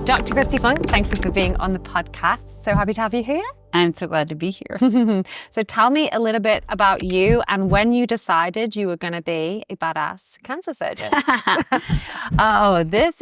Dr. Kristi Funk, thank you for being on the podcast. So happy to have you here. I'm so glad to be here. So tell me a little bit about you and when you decided you were going to be a badass cancer surgeon. This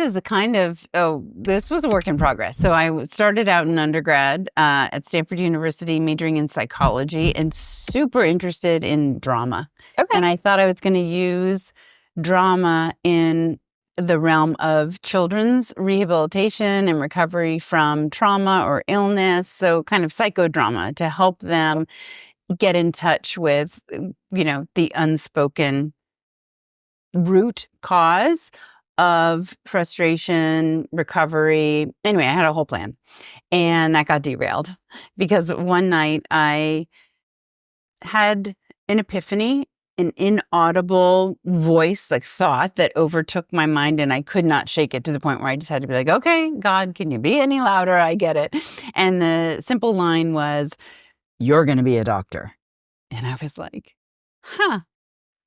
was a work in progress. So I started out in undergrad at Stanford University, majoring in psychology and super interested in drama. Okay. And I thought I was going to use drama in the realm of children's rehabilitation and recovery from trauma or illness. So kind of psychodrama to help them get in touch with, the unspoken root cause of frustration, recovery. Anyway, I had a whole plan and that got derailed because one night I had an epiphany, an inaudible voice, like thought that overtook my mind, and I could not shake it to the point where I just had to be like, okay, God, can you be any louder? I get it. And the simple line was, you're going to be a doctor. And I was like,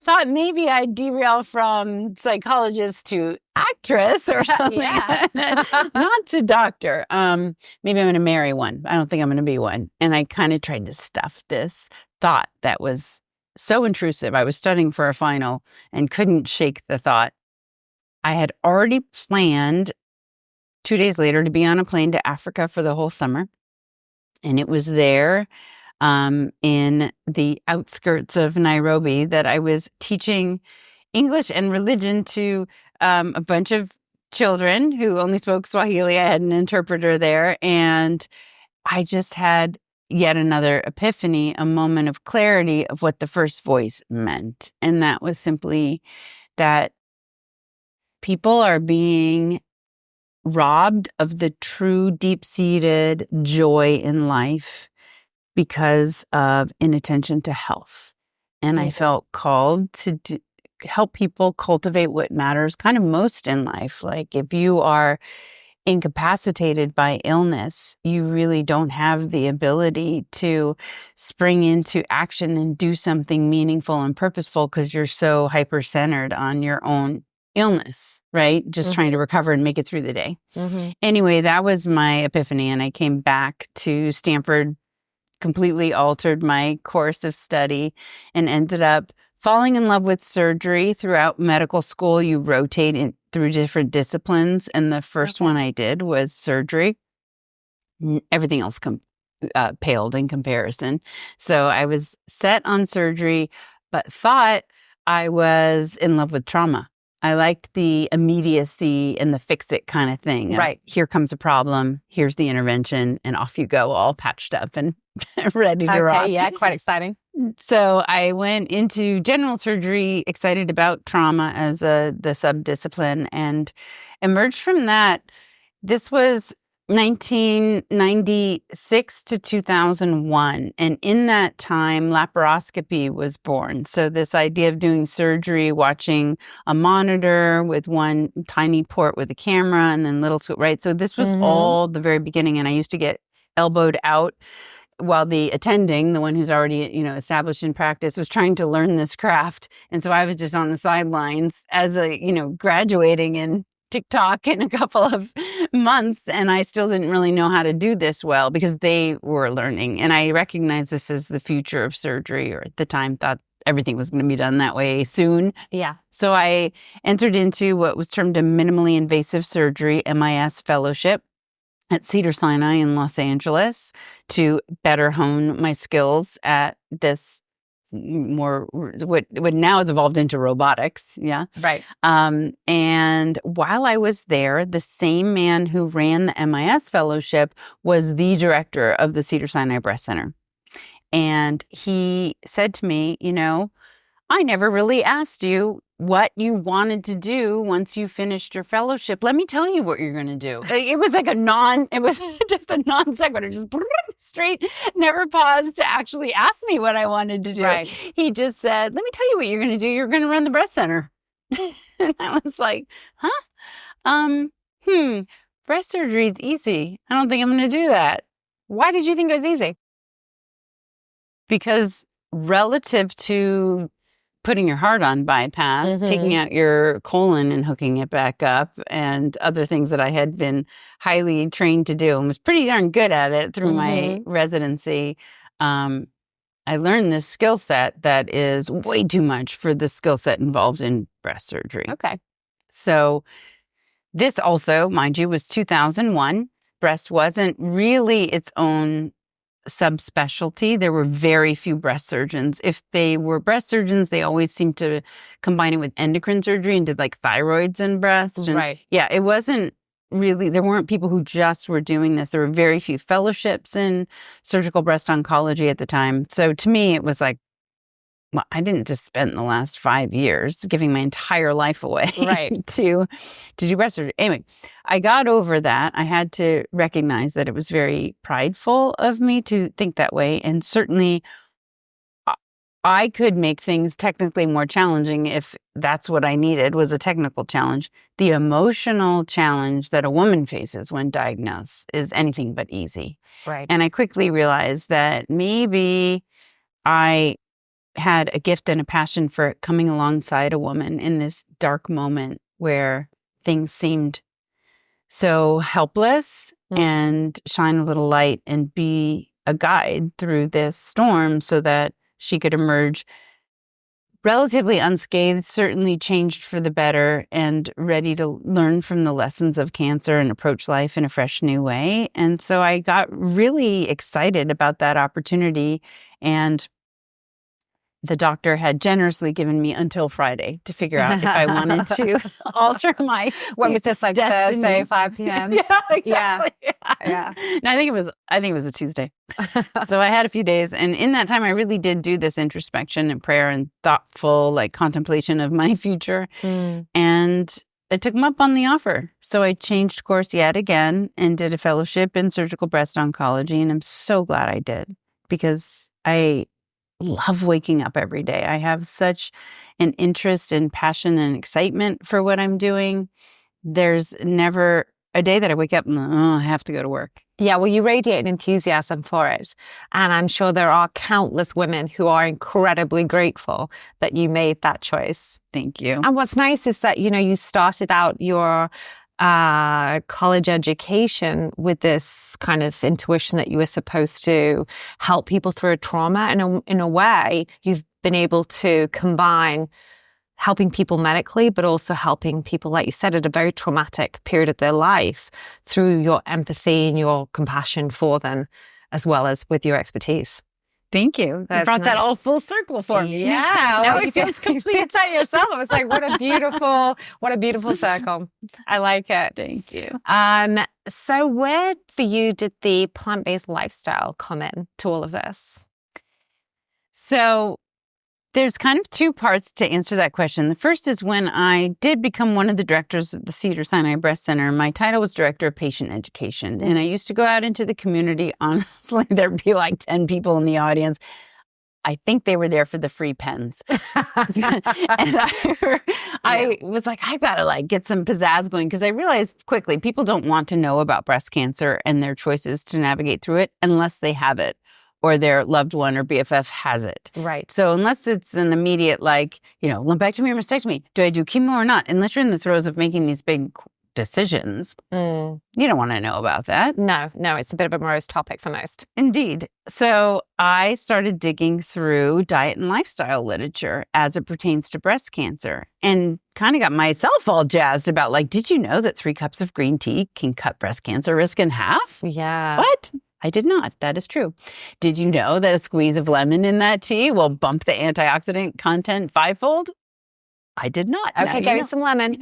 thought maybe I'd derail from psychologist to actress or something. Not to doctor. Maybe I'm going to marry one. I don't think I'm going to be one. And I kind of tried to stuff this thought that was so intrusive. I was studying for a final and couldn't shake the thought. I had already planned 2 days later to be on a plane to Africa for the whole summer. And it was there in the outskirts of Nairobi that I was teaching English and religion to a bunch of children who only spoke Swahili. I had an interpreter there. And I just had yet another epiphany, a moment of clarity of what the first voice meant. And that was simply that people are being robbed of the true deep-seated joy in life because of inattention to health. And I felt called to help people cultivate what matters kind of most in life. Like if you are incapacitated by illness, you really don't have the ability to spring into action and do something meaningful and purposeful because you're so hyper-centered on your own illness, right? Just trying to recover and make it through the day. Anyway, that was my epiphany. And I came back to Stanford, completely altered my course of study, and ended up falling in love with surgery. Throughout medical school, you rotate through different disciplines. And the first one I did was surgery. Everything else paled in comparison. So I was set on surgery, but thought I was in love with trauma. I liked the immediacy and the fix-it kind of thing. Right. Here comes a problem. Here's the intervention. And off you go, all patched up and ready to rock. Yeah, quite exciting. So I went into general surgery, excited about trauma as the subdiscipline, and emerged from that. This was 1996 to 2001. And in that time, laparoscopy was born. So this idea of doing surgery, watching a monitor with one tiny port with a camera and then little, right? So this was all the very beginning. And I used to get elbowed out while the attending, the one who's already, established in practice, was trying to learn this craft. And so I was just on the sidelines as graduating in TikTok in a couple of months. And I still didn't really know how to do this well because they were learning. And I recognized this as the future of surgery, or at the time thought everything was going to be done that way soon. Yeah. So I entered into what was termed a minimally invasive surgery, MIS fellowship, at Cedars-Sinai in Los Angeles to better hone my skills at this more, what now has evolved into robotics. Yeah. Right. And while I was there, the same man who ran the MIS fellowship was the director of the Cedars-Sinai Breast Center. And he said to me, I never really asked you what you wanted to do once you finished your fellowship. Let me tell you what you're going to do. It was like it was just a non sequitur, just straight, never paused to actually ask me what I wanted to do. Right. He just said, let me tell you what you're going to do. You're going to run the breast center. And I was like, breast surgery is easy. I don't think I'm going to do that. Why did you think it was easy? Because relative to putting your heart on bypass, taking out your colon and hooking it back up, and other things that I had been highly trained to do and was pretty darn good at it through my residency. I learned this skill set that is way too much for the skill set involved in breast surgery. Okay. So this also, mind you, was 2001. Breast wasn't really its own subspecialty. There were very few breast surgeons. If they were breast surgeons, they always seemed to combine it with endocrine surgery and did like thyroids and breast. And Right. yeah, it wasn't really, there weren't people who just were doing this. There were very few fellowships in surgical breast oncology at the time. So to me, it was like, well, I didn't just spend the last 5 years giving my entire life away to do breast surgery. Anyway, I got over that. I had to recognize that it was very prideful of me to think that way. And certainly I could make things technically more challenging if that's what I needed, was a technical challenge. The emotional challenge that a woman faces when diagnosed is anything but easy. Right. And I quickly realized that maybe I had a gift and a passion for coming alongside a woman in this dark moment where things seemed so helpless, and shine a little light and be a guide through this storm so that she could emerge relatively unscathed, certainly changed for the better, and ready to learn from the lessons of cancer and approach life in a fresh new way. And so I got really excited about that opportunity, and the doctor had generously given me until Friday to figure out if I wanted to alter my When was this, like destiny. Thursday, 5 p.m.? Yeah, exactly. Yeah. No, I think it was a Tuesday. So I had a few days, and in that time I really did do this introspection and prayer and thoughtful like contemplation of my future. And I took him up on the offer. So I changed course yet again and did a fellowship in surgical breast oncology, and I'm so glad I did, because I love waking up every day. I have such an interest and passion and excitement for what I'm doing. There's never a day that I wake up and I have to go to work. Yeah, well, you radiate an enthusiasm for it. And I'm sure there are countless women who are incredibly grateful that you made that choice. Thank you. And what's nice is that, you started out your college education with this kind of intuition that you were supposed to help people through a trauma. And in a way, you've been able to combine helping people medically, but also helping people, like you said, at a very traumatic period of their life through your empathy and your compassion for them, as well as with your expertise. Thank you. You brought that all full circle for me. Yeah. Now it feels complete. You tell yourself. It was like, what a beautiful circle. I like it. Thank you. So where for you did the plant-based lifestyle come in to all of this? So there's kind of two parts to answer that question. The first is when I did become one of the directors of the Cedars-Sinai Breast Center, my title was Director of Patient Education. And I used to go out into the community. Honestly, there'd be like 10 people in the audience. I think they were there for the free pens. And I was like, I gotta like get some pizzazz going, because I realized quickly people don't want to know about breast cancer and their choices to navigate through it unless they have it, or their loved one or BFF has it. Right. So unless it's an immediate, like, lumpectomy or mastectomy, do I do chemo or not? Unless you're in the throes of making these big decisions, you don't want to know about that. No, it's a bit of a morose topic for most. Indeed. So I started digging through diet and lifestyle literature as it pertains to breast cancer, and kind of got myself all jazzed about, like, did you know that 3 cups of green tea can cut breast cancer risk in half? Yeah. What? I did not. That is true. Did you know that a squeeze of lemon in that tea will bump the antioxidant content 5-fold? I did not. Okay, give me some lemon.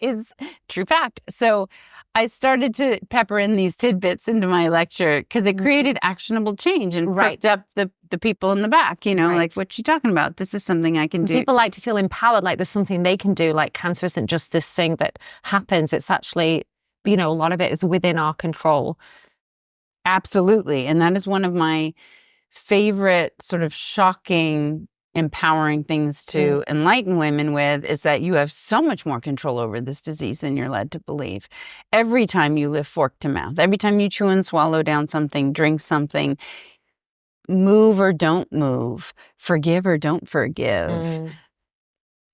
It's true fact. So I started to pepper in these tidbits into my lecture because it created actionable change and perked up the people in the back, like, what you talking about? This is something I can do. People like to feel empowered, like there's something they can do, like cancer isn't just this thing that happens. It's actually, a lot of it is within our control. Absolutely. And that is one of my favorite sort of shocking, empowering things to enlighten women with, is that you have so much more control over this disease than you're led to believe. Every time you live fork to mouth, every time you chew and swallow down something, drink something, move or don't move, forgive or don't forgive,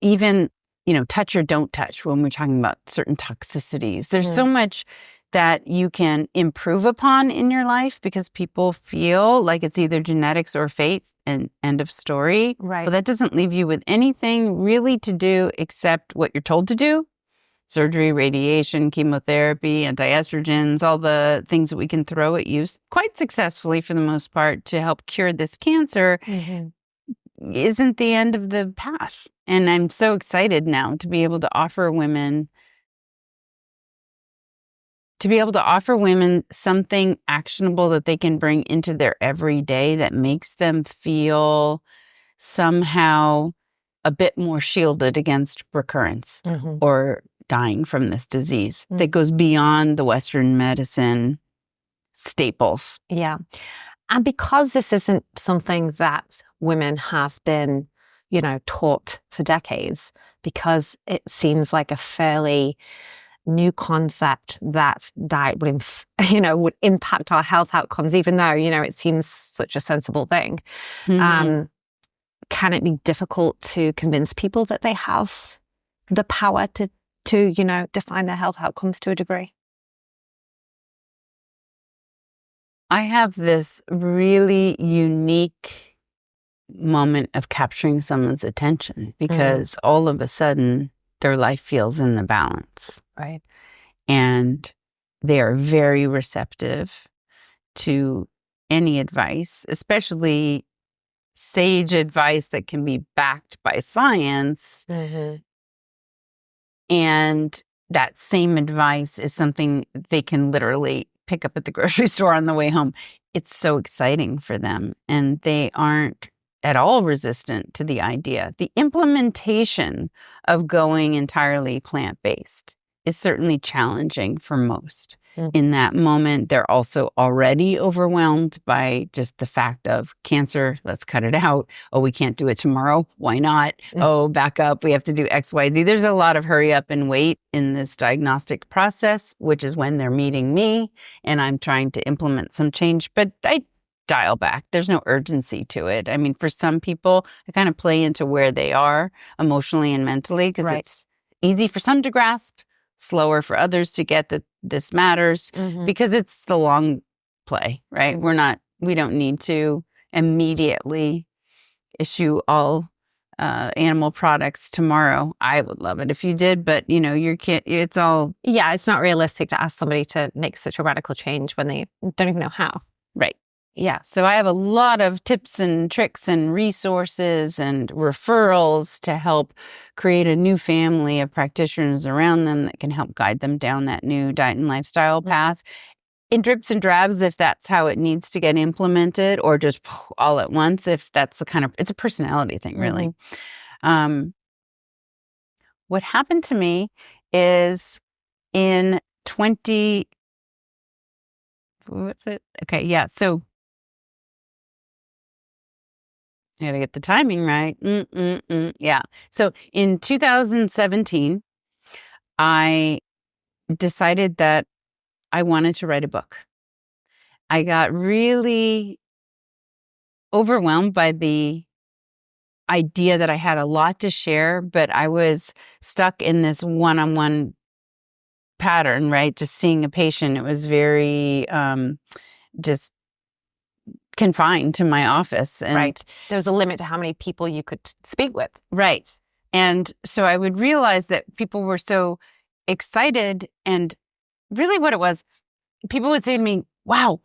even, touch or don't touch when we're talking about certain toxicities. There's so much that you can improve upon in your life because people feel like it's either genetics or fate and end of story. Right. But that doesn't leave you with anything really to do except what you're told to do. Surgery, radiation, chemotherapy, antiestrogens, all the things that we can throw at you quite successfully for the most part to help cure this cancer isn't the end of the path. And I'm so excited now to be able to offer women something actionable that they can bring into their everyday that makes them feel somehow a bit more shielded against recurrence or dying from this disease that goes beyond the Western medicine staples. Yeah. And because this isn't something that women have been, taught for decades, because it seems like a fairly new concept that diet would, would impact our health outcomes, even though, it seems such a sensible thing. Can it be difficult to convince people that they have the power to define their health outcomes to a degree? I have this really unique moment of capturing someone's attention because all of a sudden their life feels in the balance. Right. And they are very receptive to any advice, especially sage advice that can be backed by science. And that same advice is something they can literally pick up at the grocery store on the way home. It's so exciting for them. And they aren't at all resistant to the idea. The implementation of going entirely plant-based is certainly challenging for most. In that moment, they're also already overwhelmed by just the fact of cancer. Let's cut it out. Oh, we can't do it tomorrow. Why not? Oh, back up. We have to do X, Y, Z. There's a lot of hurry up and wait in this diagnostic process, which is when they're meeting me and I'm trying to implement some change. But I dial back. There's no urgency to it. I mean, for some people, I kind of play into where they are emotionally and mentally because it's easy for some to grasp, slower for others to get that this matters because it's the long play, right? We don't need to immediately issue all animal products tomorrow. I would love it if you did, but you can't, it's all. Yeah, it's not realistic to ask somebody to make such a radical change when they don't even know how. Right. Yeah. So I have a lot of tips and tricks and resources and referrals to help create a new family of practitioners around them that can help guide them down that new diet and lifestyle path in drips and drabs if that's how it needs to get implemented, or just all at once if that's it's a personality thing, really. What happened to me is in what's it? Okay. Yeah. So I gotta get the timing right. Yeah. So in 2017, I decided that I wanted to write a book. I got really overwhelmed by the idea that I had a lot to share, but I was stuck in this one-on-one pattern, right? Just seeing a patient. It was very just confined to my office. And right. There's a limit to how many people you could speak with. Right. And so I would realize that people were so excited, and really what it was, people would say to me, wow,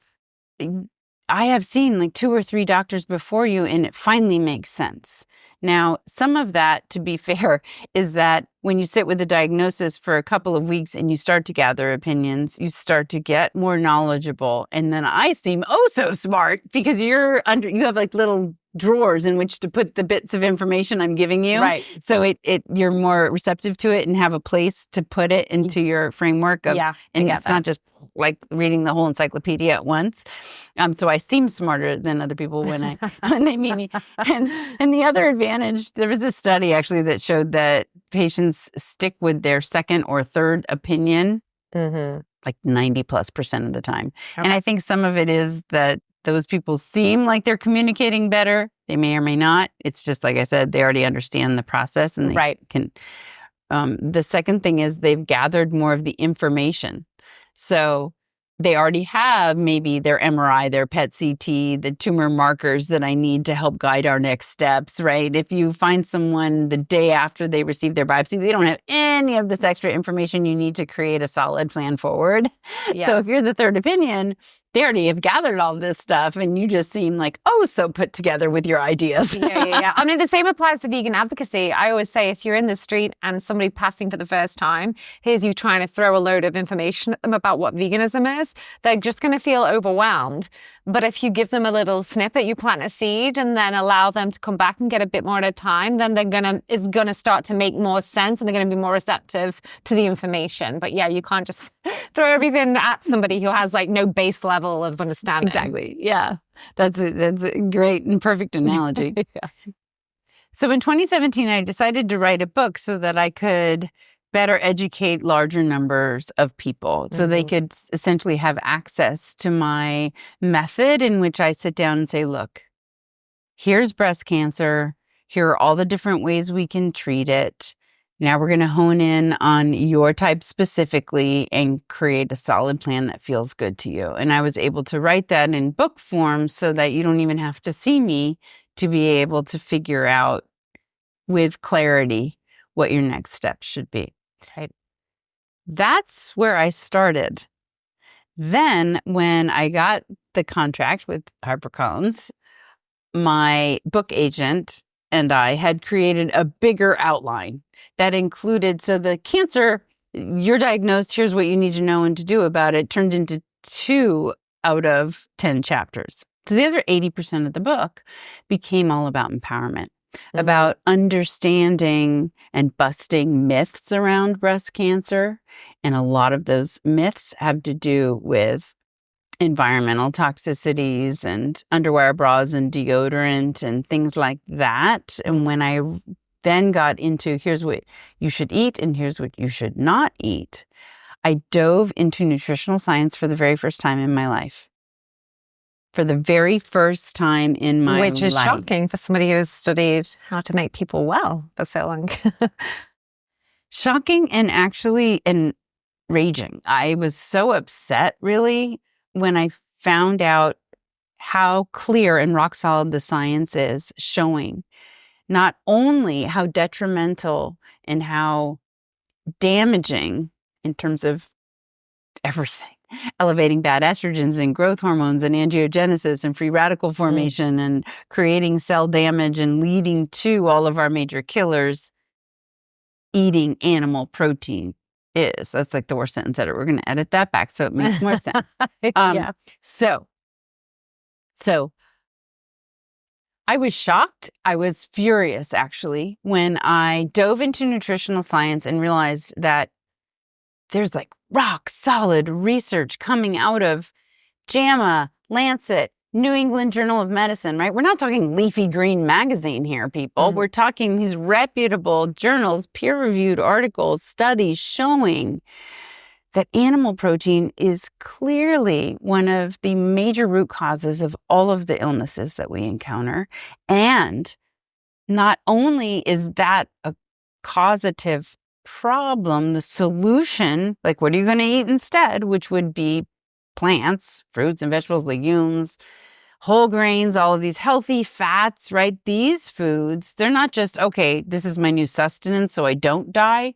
I have seen like 2 or 3 doctors before you and it finally makes sense. Now, some of that, to be fair, is that when you sit with a diagnosis for a couple of weeks and you start to gather opinions, you start to get more knowledgeable. And then I seem oh so smart because you have like little drawers in which to put the bits of information I'm giving you. Right. So you're more receptive to it and have a place to put it into your framework of, and it's not just like reading the whole encyclopedia at once. So I seem smarter than other people when they meet me. And the other advantage, there was a study actually that showed that patients stick with their second or third opinion like 90+% of the time. Okay. And I think some of it is that those people seem like they're communicating better. They may or may not. It's just, like I said, they already understand the process and they can. The second thing is they've gathered more of the information. So they already have maybe their MRI, their PET CT, the tumor markers that I need to help guide our next steps, right? If you find someone the day after they receive their biopsy, they don't have any of this extra information you need to create a solid plan forward. Yeah. So if you're the third opinion, they already have gathered all this stuff and you just seem like, so put together with your ideas. Yeah. I mean, the same applies to vegan advocacy. I always say if you're in the street and somebody passing for the first time, here's you trying to throw a load of information at them about what veganism is, they're just going to feel overwhelmed. But if you give them a little snippet, you plant a seed and then allow them to come back and get a bit more at a time, then it's going to start to make more sense and they're going to be more receptive to the information. But yeah, you can't just throw everything at somebody who has like no base level of understanding. Exactly. Yeah. That's a great and perfect analogy. Yeah. So in 2017, I decided to write a book so that I could better educate larger numbers of people so they could essentially have access to my method in which I sit down and say, look, here's breast cancer. Here are all the different ways we can treat it. Now we're going to hone in on your type specifically and create a solid plan that feels good to you. And I was able to write that in book form so that you don't even have to see me to be able to figure out with clarity what your next steps should be. Right. That's where I started. Then when I got the contract with HarperCollins, my book agent and I had created a bigger outline that included, so the cancer, you're diagnosed, here's what you need to know and to do about it, turned into 2 out of 10 chapters. So the other 80% of the book became all about empowerment, about understanding and busting myths around breast cancer. And a lot of those myths have to do with environmental toxicities and underwire bras and deodorant and things like that. And when I then got into here's what you should eat and here's what you should not eat, I dove into nutritional science for the very first time in my life. For the very first time in my life. Which is shocking for somebody who has studied how to make people well for so long. Shocking and actually enraging. I was so upset, really, when I found out how clear and rock solid the science is, showing not only how detrimental and how damaging in terms of everything, elevating bad estrogens and growth hormones and angiogenesis and free radical formation and creating cell damage and leading to all of our major killers, eating animal protein is. That's like the worst sentence ever. We're going to edit that back so it makes more sense. Yeah. So I was shocked. I was furious, actually, when I dove into nutritional science and realized that there's like rock solid research coming out of JAMA, Lancet, New England Journal of Medicine, right? We're not talking Leafy Green magazine here, people. We're talking these reputable journals, peer-reviewed articles, studies showing that animal protein is clearly one of the major root causes of all of the illnesses that we encounter. And not only is that a causative problem, the solution, like what are you going to eat instead, which would be plants, fruits and vegetables, legumes, whole grains, all of these healthy fats, right? These foods, they're not just, okay, this is my new sustenance so I don't die.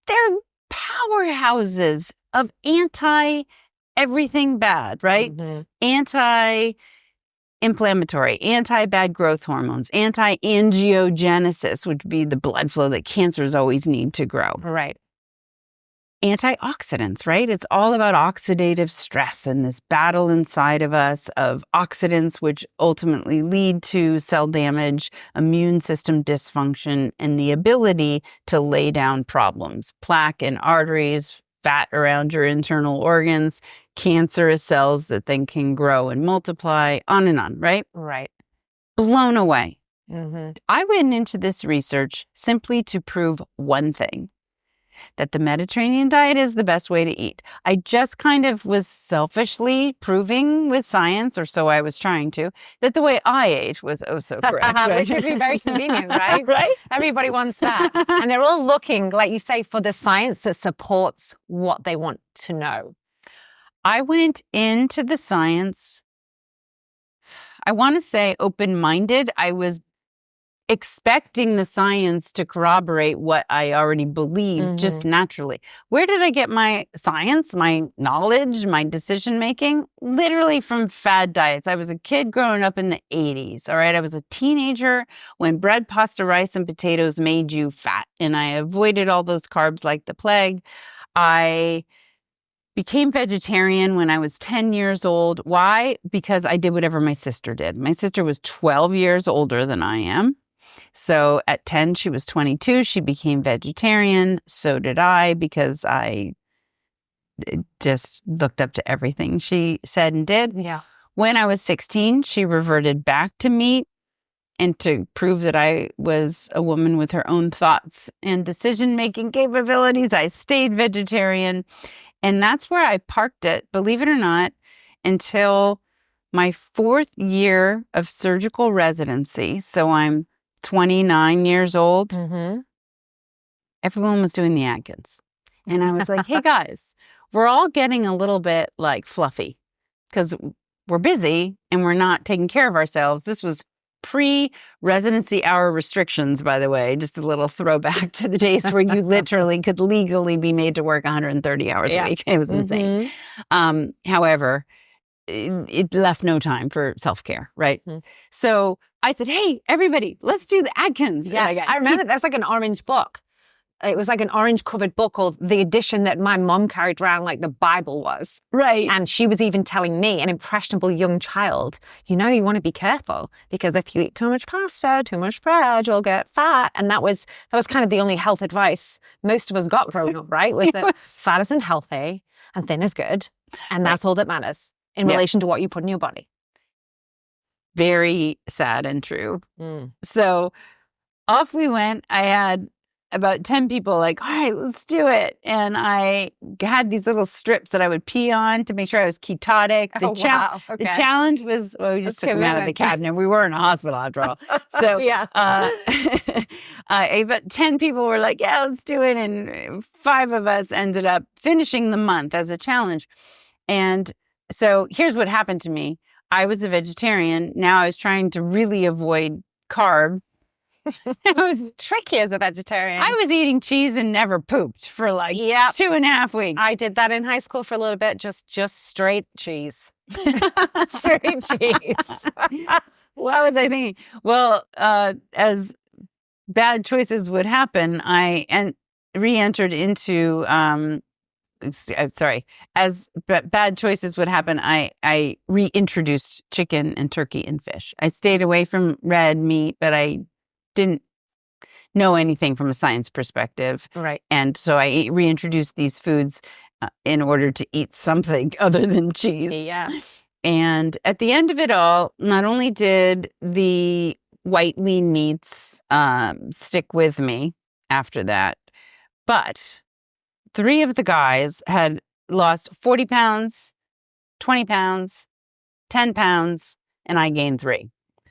They're powerhouses of anti-everything bad, right? Anti-inflammatory, anti-bad growth hormones, anti-angiogenesis, which would be the blood flow that cancers always need to grow. Right. Antioxidants, right? It's all about oxidative stress and this battle inside of us of oxidants, which ultimately lead to cell damage, immune system dysfunction, and the ability to lay down problems, plaque in arteries, fat around your internal organs, cancerous cells that then can grow and multiply, on and on, right? Right. Blown away. I went into this research simply to prove one thing, that the Mediterranean diet is the best way to eat. I just kind of was selfishly proving with science, or so I was trying to, that the way I ate was oh so correct. Right? Which would be very convenient, right? Right? Everybody wants that. And they're all looking, like you say, for the science that supports what they want to know. I went into the science, I want to say open-minded. I was expecting the science to corroborate what I already believed just naturally. Where did I get my science, my knowledge, my decision-making? Literally from fad diets. I was a kid growing up in the 80s, all right? I was a teenager when bread, pasta, rice, and potatoes made you fat, and I avoided all those carbs like the plague. I became vegetarian when I was 10 years old. Why? Because I did whatever my sister did. My sister was 12 years older than I am. So at 10, she was 22. She became vegetarian. So did I, because I just looked up to everything she said and did. Yeah. When I was 16, she reverted back to meat. And to prove that I was a woman with her own thoughts and decision-making capabilities, I stayed vegetarian. And that's where I parked it, believe it or not, until my 4th year of surgical residency. So I'm 29 years old. Everyone was doing the Atkins. And I was like, hey guys, we're all getting a little bit like fluffy because we're busy and we're not taking care of ourselves. This was pre-residency hour restrictions, by the way, just a little throwback to the days where you literally could legally be made to work 130 hours a week. It was insane. However, it left no time for self-care, right? So I said, hey, everybody, let's do the Atkins. Yeah, I remember that's like an orange book. It was like an orange covered book, or the edition that my mom carried around like the Bible was. Right. And she was even telling me, an impressionable young child, you know, you want to be careful because if you eat too much pasta, too much bread, you'll get fat. And that was kind of the only health advice most of us got growing up, right? Was that fat isn't healthy and thin is good. And that's all that matters in relation to what you put in your body. Very sad and true. So off we went. I had about 10 people like, all right, let's do it. And I had these little strips that I would pee on to make sure I was ketotic. The challenge was, well, we just took them out of the cabinet. We were in a hospital after all. So about 10 people were like, yeah, let's do it. And 5 of us ended up finishing the month as a challenge. And so here's what happened to me. I was a vegetarian. Now I was trying to really avoid carb. It was tricky as a vegetarian. I was eating cheese and never pooped for like 2.5 weeks. I did that in high school for a little bit, just straight cheese. Straight cheese. What was I thinking? Well, as bad choices would happen, I re-entered into, as bad choices would happen, I reintroduced chicken and turkey and fish. I stayed away from red meat, but I didn't know anything from a science perspective. Right. And so I reintroduced these foods in order to eat something other than cheese. Yeah. And at the end of it all, not only did the white lean meats stick with me after that, but 3 of the guys had lost 40 pounds, 20 pounds, 10 pounds, and I gained 3.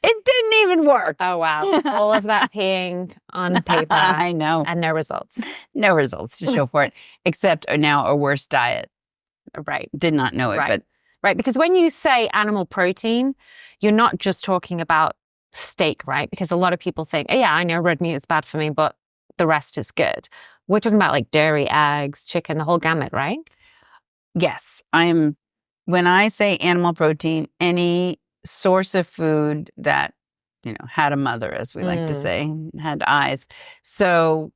It didn't even work. Oh, wow. All of that peeing on paper. I know. And no results. No results to show for it, except now a worse diet. Right. Did not know it, but. Right, because when you say animal protein, you're not just talking about steak, right? Because a lot of people think, oh, yeah, I know red meat is bad for me, but the rest is good. We're talking about like dairy, eggs, chicken, the whole gamut, right? Yes. When I say animal protein, any source of food that, had a mother, as we like to say, had eyes. So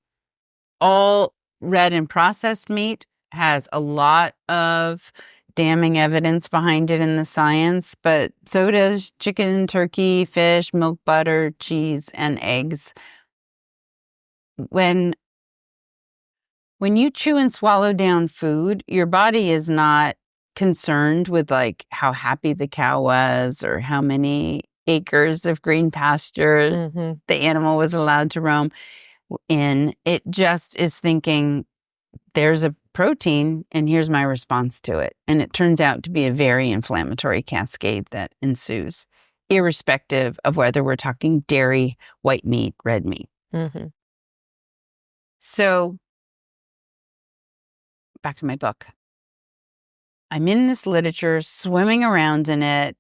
all red and processed meat has a lot of damning evidence behind it in the science, but so does chicken, turkey, fish, milk, butter, cheese, and eggs. When you chew and swallow down food, your body is not concerned with like how happy the cow was or how many acres of green pasture the animal was allowed to roam in. It just is thinking, there's a protein and here's my response to it. And it turns out to be a very inflammatory cascade that ensues, irrespective of whether we're talking dairy, white meat, red meat. Mm-hmm. So back to my book. I'm in this literature, swimming around in it,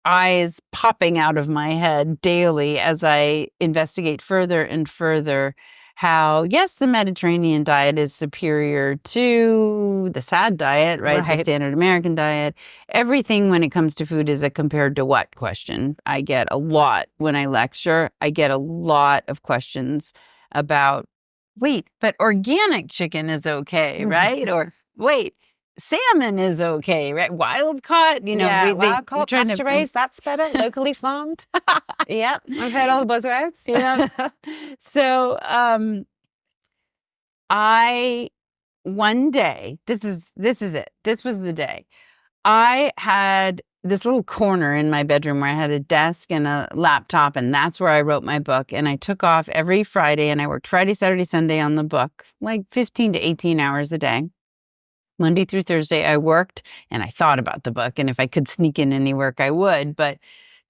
eyes popping out of my head daily as I investigate further and further how, yes, the Mediterranean diet is superior to the SAD diet, right? The standard American diet. Everything when it comes to food is a compared to what question. I get a lot when I lecture. I get a lot of questions about, wait, but organic chicken is okay, right? Or wait, salmon is okay, right? Wild caught, wild caught, pasture raised, that's better. Locally farmed. Yep, I've heard all the buzzwords. Yeah. So, one day, this is it. This was the day. I had this little corner in my bedroom where I had a desk and a laptop, and that's where I wrote my book. And I took off every Friday, and I worked Friday, Saturday, Sunday on the book, like 15 to 18 hours a day. Monday through Thursday, I worked and I thought about the book. And if I could sneak in any work, I would. But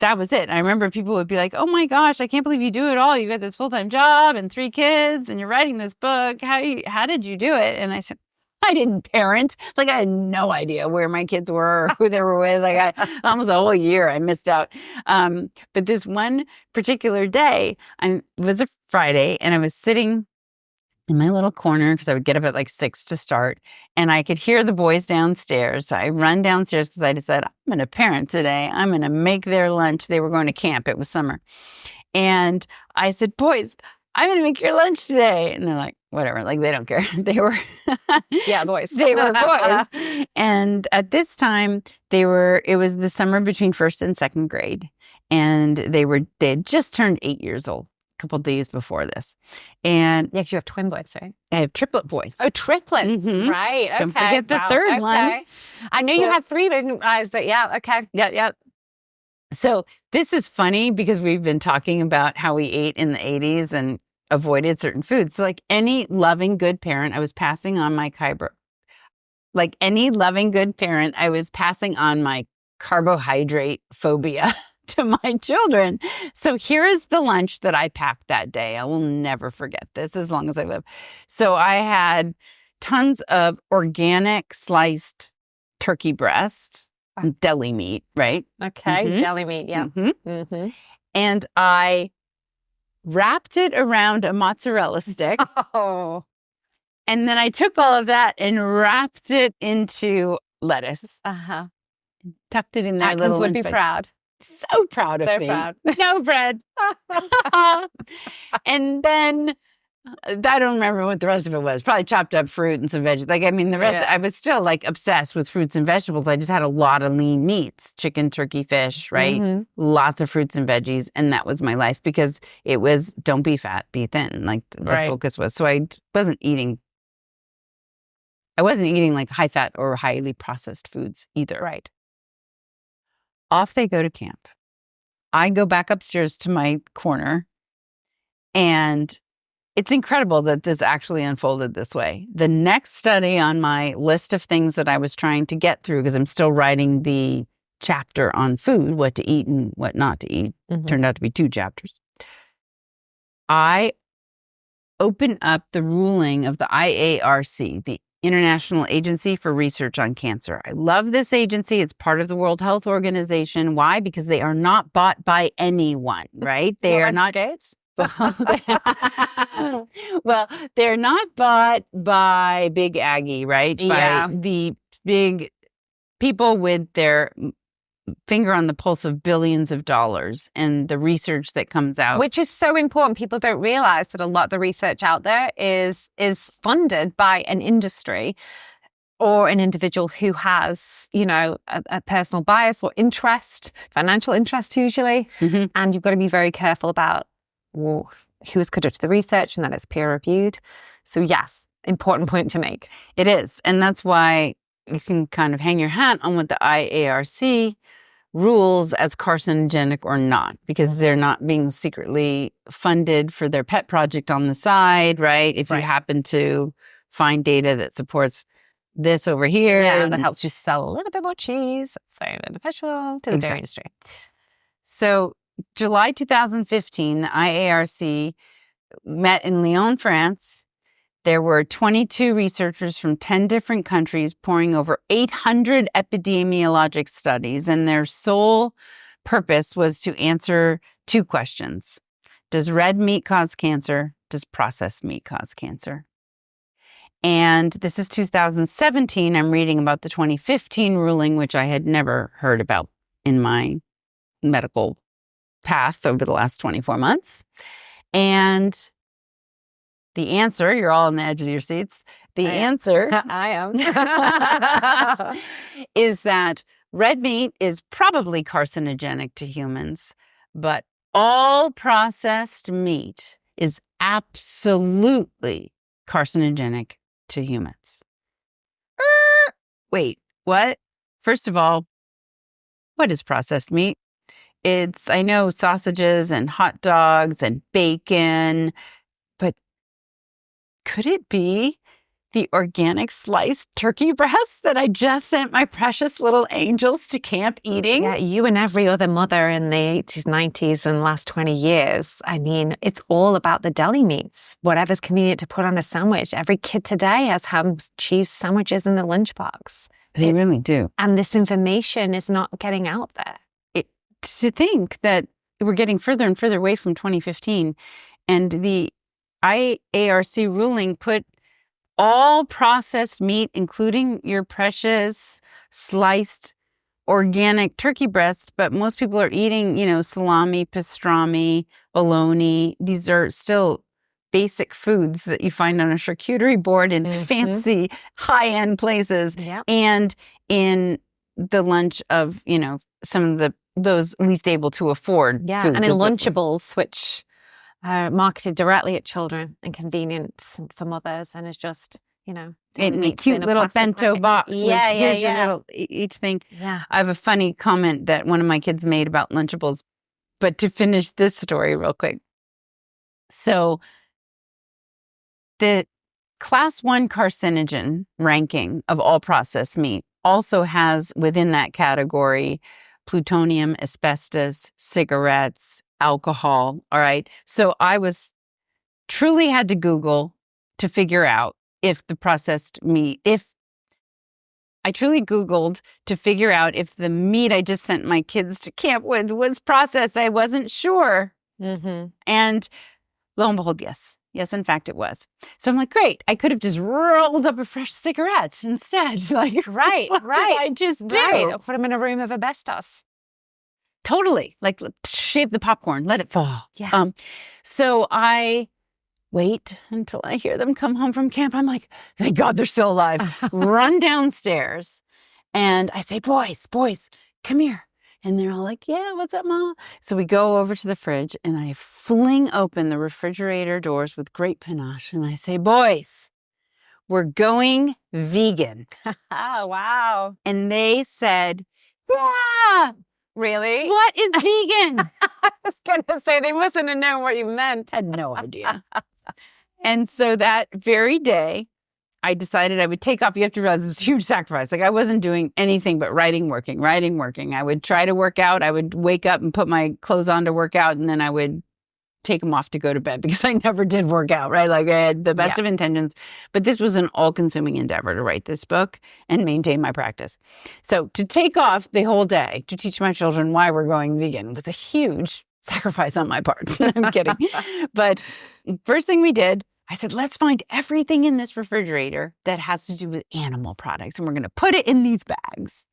that was it. I remember people would be like, oh my gosh, I can't believe you do it all. You got this full-time job and 3 kids and you're writing this book. How did you do it? And I said, I didn't parent. Like, I had no idea where my kids were or who they were with. Like, almost a whole year I missed out. But this one particular day, it was a Friday, and I was sitting in my little corner because I would get up at like 6 to start, and I could hear the boys downstairs. So I run downstairs because I decided I'm going to parent today. I'm going to make their lunch. They were going to camp. It was summer. And I said, boys, I'm going to make your lunch today. And they're like, whatever. Like, they don't care. They were, yeah, boys. They were boys. And at this time, it was the summer between 1st and 2nd grade. And they had just turned 8 years old. Couple days before this. And yeah, you have twin boys, right? I have triplet boys. Oh, triplets. Mm-hmm. Right. Okay. Don't forget the third one. I knew you had 3, but I didn't realize that. Yeah. Okay. Yeah. So this is funny because we've been talking about how we ate in the 80s and avoided certain foods. So like any loving good parent, I was passing on my carbohydrate phobia to my children. So here is the lunch that I packed that day. I will never forget this as long as I live. So I had tons of organic sliced turkey breast, deli meat, right? Okay, mm-hmm. Deli meat, yeah. Mm-hmm. Mm-hmm. And I wrapped it around a mozzarella stick. Oh. And then I took all of that and wrapped it into lettuce. Uh-huh. Tucked it in there. Atkins would be proud. So proud of me. So proud. No bread. And then I don't remember what the rest of it was. Probably chopped up fruit and some veggies. Like, I mean, the rest, I was still like obsessed with fruits and vegetables. I just had a lot of lean meats, chicken, turkey, fish, right? Mm-hmm. Lots of fruits and veggies. And that was my life because it was don't be fat, be thin. Like the focus was. So I wasn't eating like high fat or highly processed foods either. Right. Off they go to camp. I go back upstairs to my corner, and it's incredible that this actually unfolded this way. The next study on my list of things that I was trying to get through, because I'm still writing the chapter on food, what to eat and what not to eat, turned out to be 2 chapters. I open up the ruling of the IARC, the International Agency for Research on Cancer. I love this agency. It's part of the World Health Organization. Why? Because they are not bought by anyone, right? They are not Gates. Well, they're not bought by Big Aggie, right? Yeah. By the big people with their finger on the pulse of billions of dollars and the research that comes out. Which is so important. People don't realize that a lot of the research out there is funded by an industry or an individual who has, a personal bias or interest, financial interest usually. Mm-hmm. And you've got to be very careful about who's conducted the research and that it's peer reviewed. So yes, important point to make. It is. And that's why you can kind of hang your hat on what the IARC rules as carcinogenic or not, because they're not being secretly funded for their pet project on the side, right? If you happen to find data that supports this over here. Yeah, that helps you sell a little bit more cheese. That's so beneficial to the dairy industry. So July 2015, the IARC met in Lyon, France. There were 22 researchers from 10 different countries pouring over 800 epidemiologic studies, and their sole purpose was to answer two questions. Does red meat cause cancer? Does processed meat cause cancer? And this is 2017. I'm reading about the 2015 ruling, which I had never heard about in my medical path over the last 24 months. And the answer, you're all on the edge of your seats. The answer I am. is that red meat is probably carcinogenic to humans, but all processed meat is absolutely carcinogenic to humans. Wait, what? First of all, what is processed meat? I know sausages and hot dogs and bacon, but could it be the organic sliced turkey breast that I just sent my precious little angels to camp eating? Yeah, you and every other mother in the 80s, 90s, and last 20 years. I mean, it's all about the deli meats, whatever's convenient to put on a sandwich. Every kid today has ham cheese sandwiches in the lunchbox. They really do. And this information is not getting out there. To think that we're getting further and further away from 2015, and the IARC ruling put all processed meat, including your precious sliced organic turkey breast, but most people are eating, salami, pastrami, bologna. These are still basic foods that you find on a charcuterie board in fancy high-end places, and in the lunch of, some of those least able to afford food. And in Lunchables, which are marketed directly at children and convenience for mothers, and it's just, in a cute little bento box. Here's your little each thing. Yeah. I have a funny comment that one of my kids made about Lunchables, but to finish this story real quick. So the Class 1 carcinogen ranking of all processed meat also has within that category plutonium, asbestos, cigarettes, alcohol. All right. So I truly had to Google to figure out if the processed meat, I truly Googled to figure out if the meat I just sent my kids to camp with was processed. I wasn't sure. And lo and behold, yes. Yes, in fact, it was. So I'm like, great. I could have just rolled up a fresh cigarette instead. Like, right. I just do. Right. Or put them in a room of asbestos. Totally. Like, shave the popcorn, let it fall. Yeah. So I wait until I hear them come home from camp. I'm like, thank God they're still alive. Run downstairs. And I say, boys, come here. And they're all like, yeah, what's up, Mom? So we go over to the fridge and I fling open the refrigerator doors with great panache. And I say, boys, we're going vegan. Oh, wow. And they said, yeah. Really? What is vegan? I was going to say, they mustn't have known what you meant. I had no idea. And so that very day, I decided I would take off. You have to realize it's a huge sacrifice. Like, I wasn't doing anything but writing, working. I would try to work out. I would wake up and put my clothes on to work out, and then I would take them off to go to bed because I never did work out, right? Like, I had the best of intentions. But this was an all-consuming endeavor to write this book and maintain my practice. So to take off the whole day to teach my children why we're going vegan was a huge sacrifice on my part. I'm kidding. But first thing we did, I said, let's find everything in this refrigerator that has to do with animal products, and we're going to put it in these bags.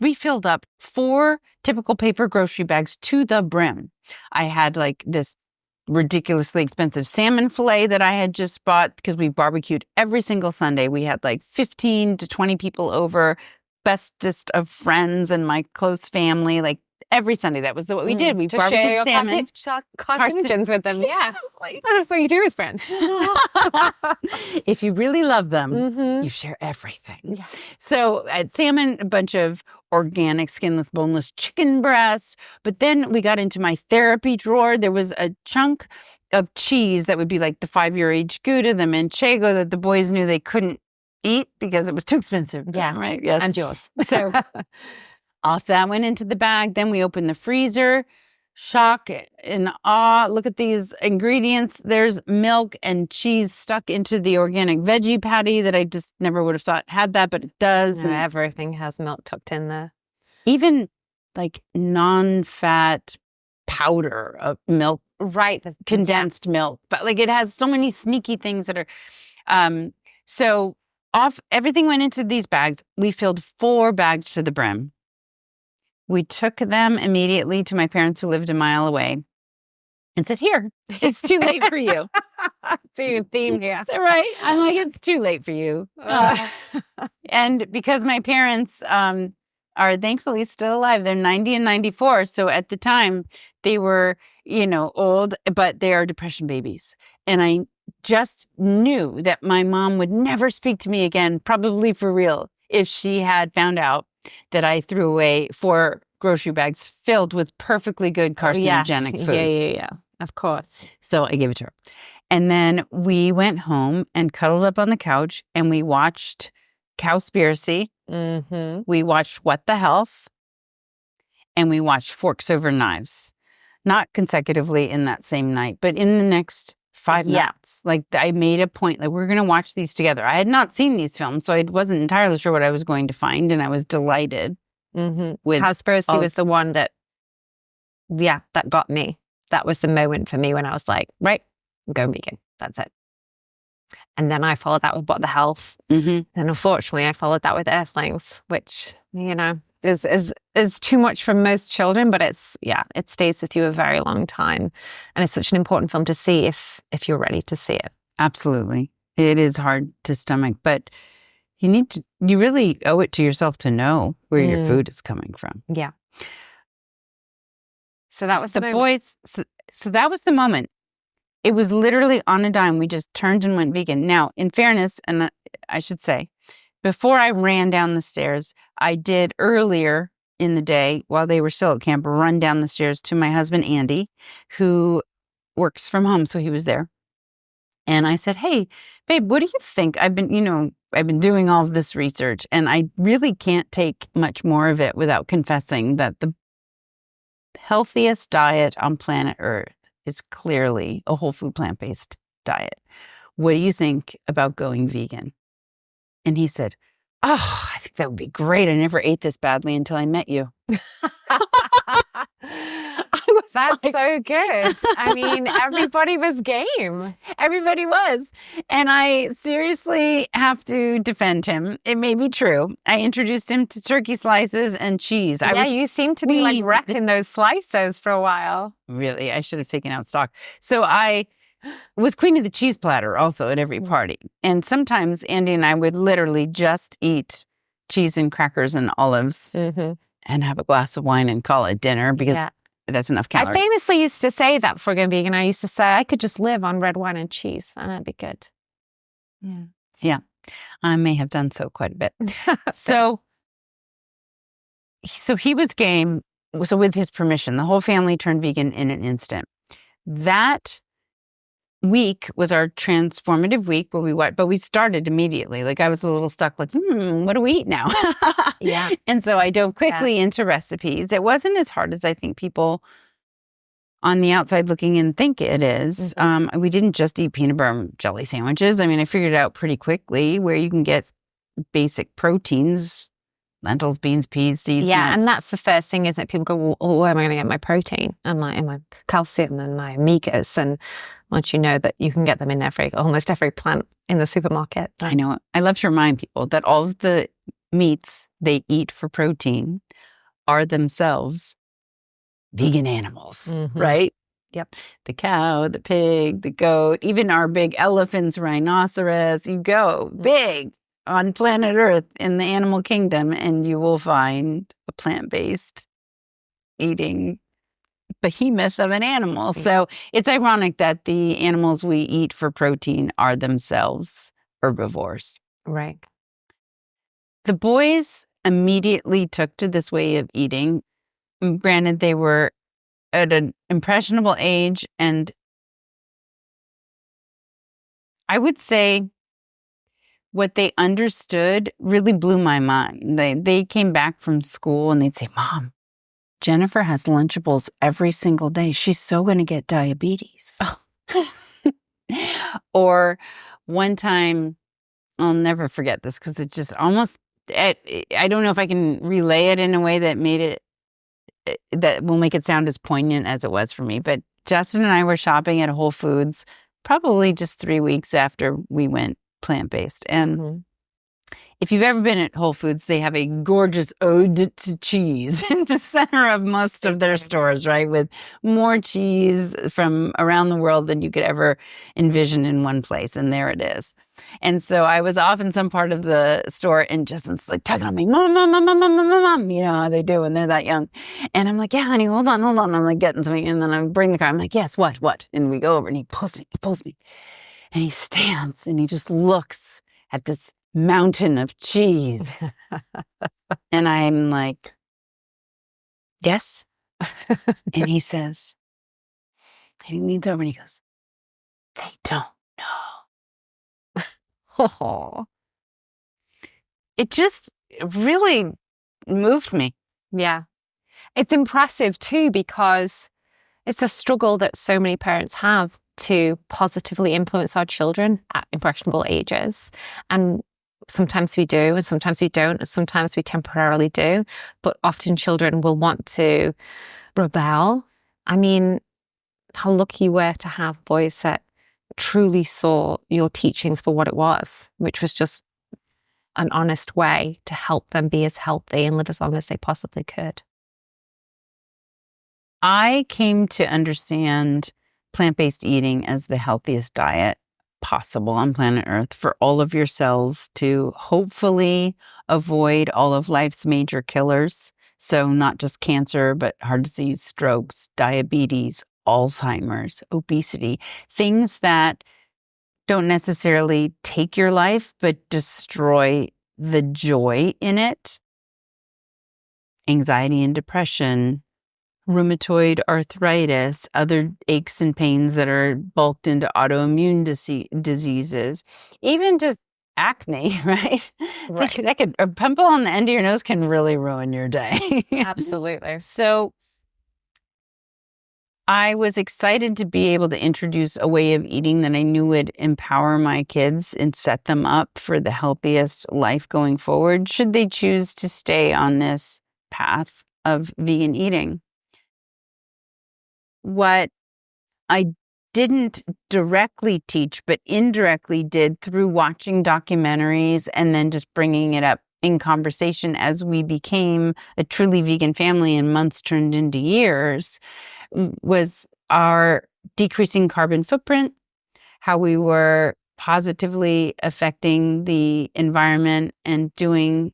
We filled up 4 typical paper grocery bags to the brim. I had like this ridiculously expensive salmon fillet that I had just bought because we barbecued every single Sunday. We had like 15 to 20 people over, bestest of friends and my close family. Like, every Sunday. That was what we did. We to share barbecued your salmon. carcinogens with them. Yeah. That's what you do with friends. If you really love them, Mm-hmm. you share everything. Yeah. So I had salmon, a bunch of organic, skinless, boneless chicken breast. But then we got into my therapy drawer. There was a chunk of cheese that would be like the 5-year aged Gouda, the Manchego that the boys knew they couldn't eat because it was too expensive. Yes. Right. Yes. And yours. So off that went into the bag. Then we opened the freezer. Shock and awe. Look at these ingredients. There's milk and cheese stuck into the organic veggie patty that I just never would have thought had that, but it does. No, And everything has milk tucked in there. even like non-fat powder of milk, Right. condensed milk, but like it has so many sneaky things that are, so off, everything went into these bags. We filled 4 bags to the brim. We took them immediately to my parents who lived a mile away and said, here, it's too late for you. See a theme here. Is that right? I'm like, it's too late for you. And because my parents are thankfully still alive, they're 90 and 94. So at the time they were, old, but they are depression babies. And I just knew that my mom would never speak to me again, probably for real, if she had found out that I threw away 4 grocery bags filled with perfectly good carcinogenic food. Yeah. Of course. So I gave it to her. And then we went home and cuddled up on the couch and we watched Cowspiracy. Mm-hmm. We watched What the Health. And we watched Forks Over Knives. Not consecutively in that same night, but in the next 5 nights. Like I made a point, like we're going to watch these together. I had not seen these films, so I wasn't entirely sure what I was going to find. And I was delighted with Cowspiracy was the one that got me. That was the moment for me when I was like, right, I'm going vegan. That's it. And then I followed that with What the Health. Mm-hmm. And unfortunately, I followed that with Earthlings, which, is too much for most children, but it stays with you a very long time. And it's such an important film to see if you're ready to see it. Absolutely. It is hard to stomach, but you really owe it to yourself to know where your food is coming from. Yeah. So that was the boys. So that was the moment. It was literally on a dime. We just turned and went vegan. Now, in fairness, and I should say, before I ran down the stairs, I did earlier in the day while they were still at camp, run down the stairs to my husband, Andy, who works from home. So he was there. And I said, hey, babe, what do you think? I've been doing all of this research and I really can't take much more of it without confessing that the healthiest diet on planet Earth is clearly a whole food plant-based diet. What do you think about going vegan? And he said, oh, I think that would be great. I never ate this badly until I met you. That's so good. I mean, everybody was game. Everybody was. And I seriously have to defend him. It may be true. I introduced him to turkey slices and cheese. You seem to be like wrecking those slices for a while. Really, I should have taken out stock. So I was queen of the cheese platter also at every party. And sometimes Andy and I would literally just eat cheese and crackers and olives and have a glass of wine and call it dinner because that's enough calories. I famously used to say that before going vegan. I used to say I could just live on red wine and cheese and that'd be good. Yeah. I may have done so quite a bit. So he was game. So with his permission, the whole family turned vegan in an instant. That week was our transformative week where we started immediately. Like I was a little stuck like, what do we eat now? Yeah. And so I dove quickly into recipes. It wasn't as hard as I think people on the outside looking in think it is. We didn't just eat peanut butter and jelly sandwiches. I mean, I figured out pretty quickly where you can get basic proteins, lentils, beans, peas, seeds, nuts. And that's the first thing, isn't it? People go, well, where am I going to get my protein and my calcium and my omegas? And once you know that you can get them in almost every plant in the supermarket. I know. I love to remind people that all of the meats they eat for protein are themselves vegan animals, right? Yep. The cow, the pig, the goat, even our big elephants, rhinoceros, you go big on planet Earth in the animal kingdom and you will find a plant-based eating behemoth of an animal. So it's ironic that the animals we eat for protein are themselves herbivores. Right. The boys immediately took to this way of eating. Granted, they were at an impressionable age, and I would say what they understood really blew my mind. They came back from school and they'd say, "Mom, Jennifer has Lunchables every single day. She's so going to get diabetes." Or one time, I'll never forget this because it just almost, I don't know if I can relay it in a way that that will make it sound as poignant as it was for me. But Justin and I were shopping at Whole Foods probably just 3 weeks after we went plant-based. And if you've ever been at Whole Foods, they have a gorgeous ode to cheese in the center of most of their stores, right? With more cheese from around the world than you could ever envision in one place. And there it is. And so I was off in some part of the store and Justin's like tugging on me, "Mom, mom, mom, mom, mom, mom, mom." You know how they do when they're that young. And I'm like, "Yeah, honey, hold on. I'm like getting something. And then I bring the car. I'm like, "Yes, what? And we go over and he pulls me. And he stands and he just looks at this mountain of cheese. And I'm like, "Yes." And he says, and he leans over and he goes, "They don't know." Oh. It just really moved me. Yeah. It's impressive too, because it's a struggle that so many parents have to positively influence our children at impressionable ages. And sometimes we do, and sometimes we don't, and sometimes we temporarily do. But often children will want to rebel. I mean, how lucky you were to have boys that truly saw your teachings for what it was, which was just an honest way to help them be as healthy and live as long as they possibly could. I came to understand plant-based eating as the healthiest diet possible on planet Earth for all of your cells to hopefully avoid all of life's major killers. So not just cancer, but heart disease, strokes, diabetes, Alzheimer's, obesity, things that don't necessarily take your life, but destroy the joy in it. Anxiety and depression, rheumatoid arthritis, other aches and pains that are bulked into autoimmune diseases, even just acne, right? That could a pimple on the end of your nose can really ruin your day. Absolutely. So I was excited to be able to introduce a way of eating that I knew would empower my kids and set them up for the healthiest life going forward, should they choose to stay on this path of vegan eating. What I didn't directly teach, but indirectly did through watching documentaries and then just bringing it up in conversation as we became a truly vegan family and months turned into years, was our decreasing carbon footprint, how we were positively affecting the environment and doing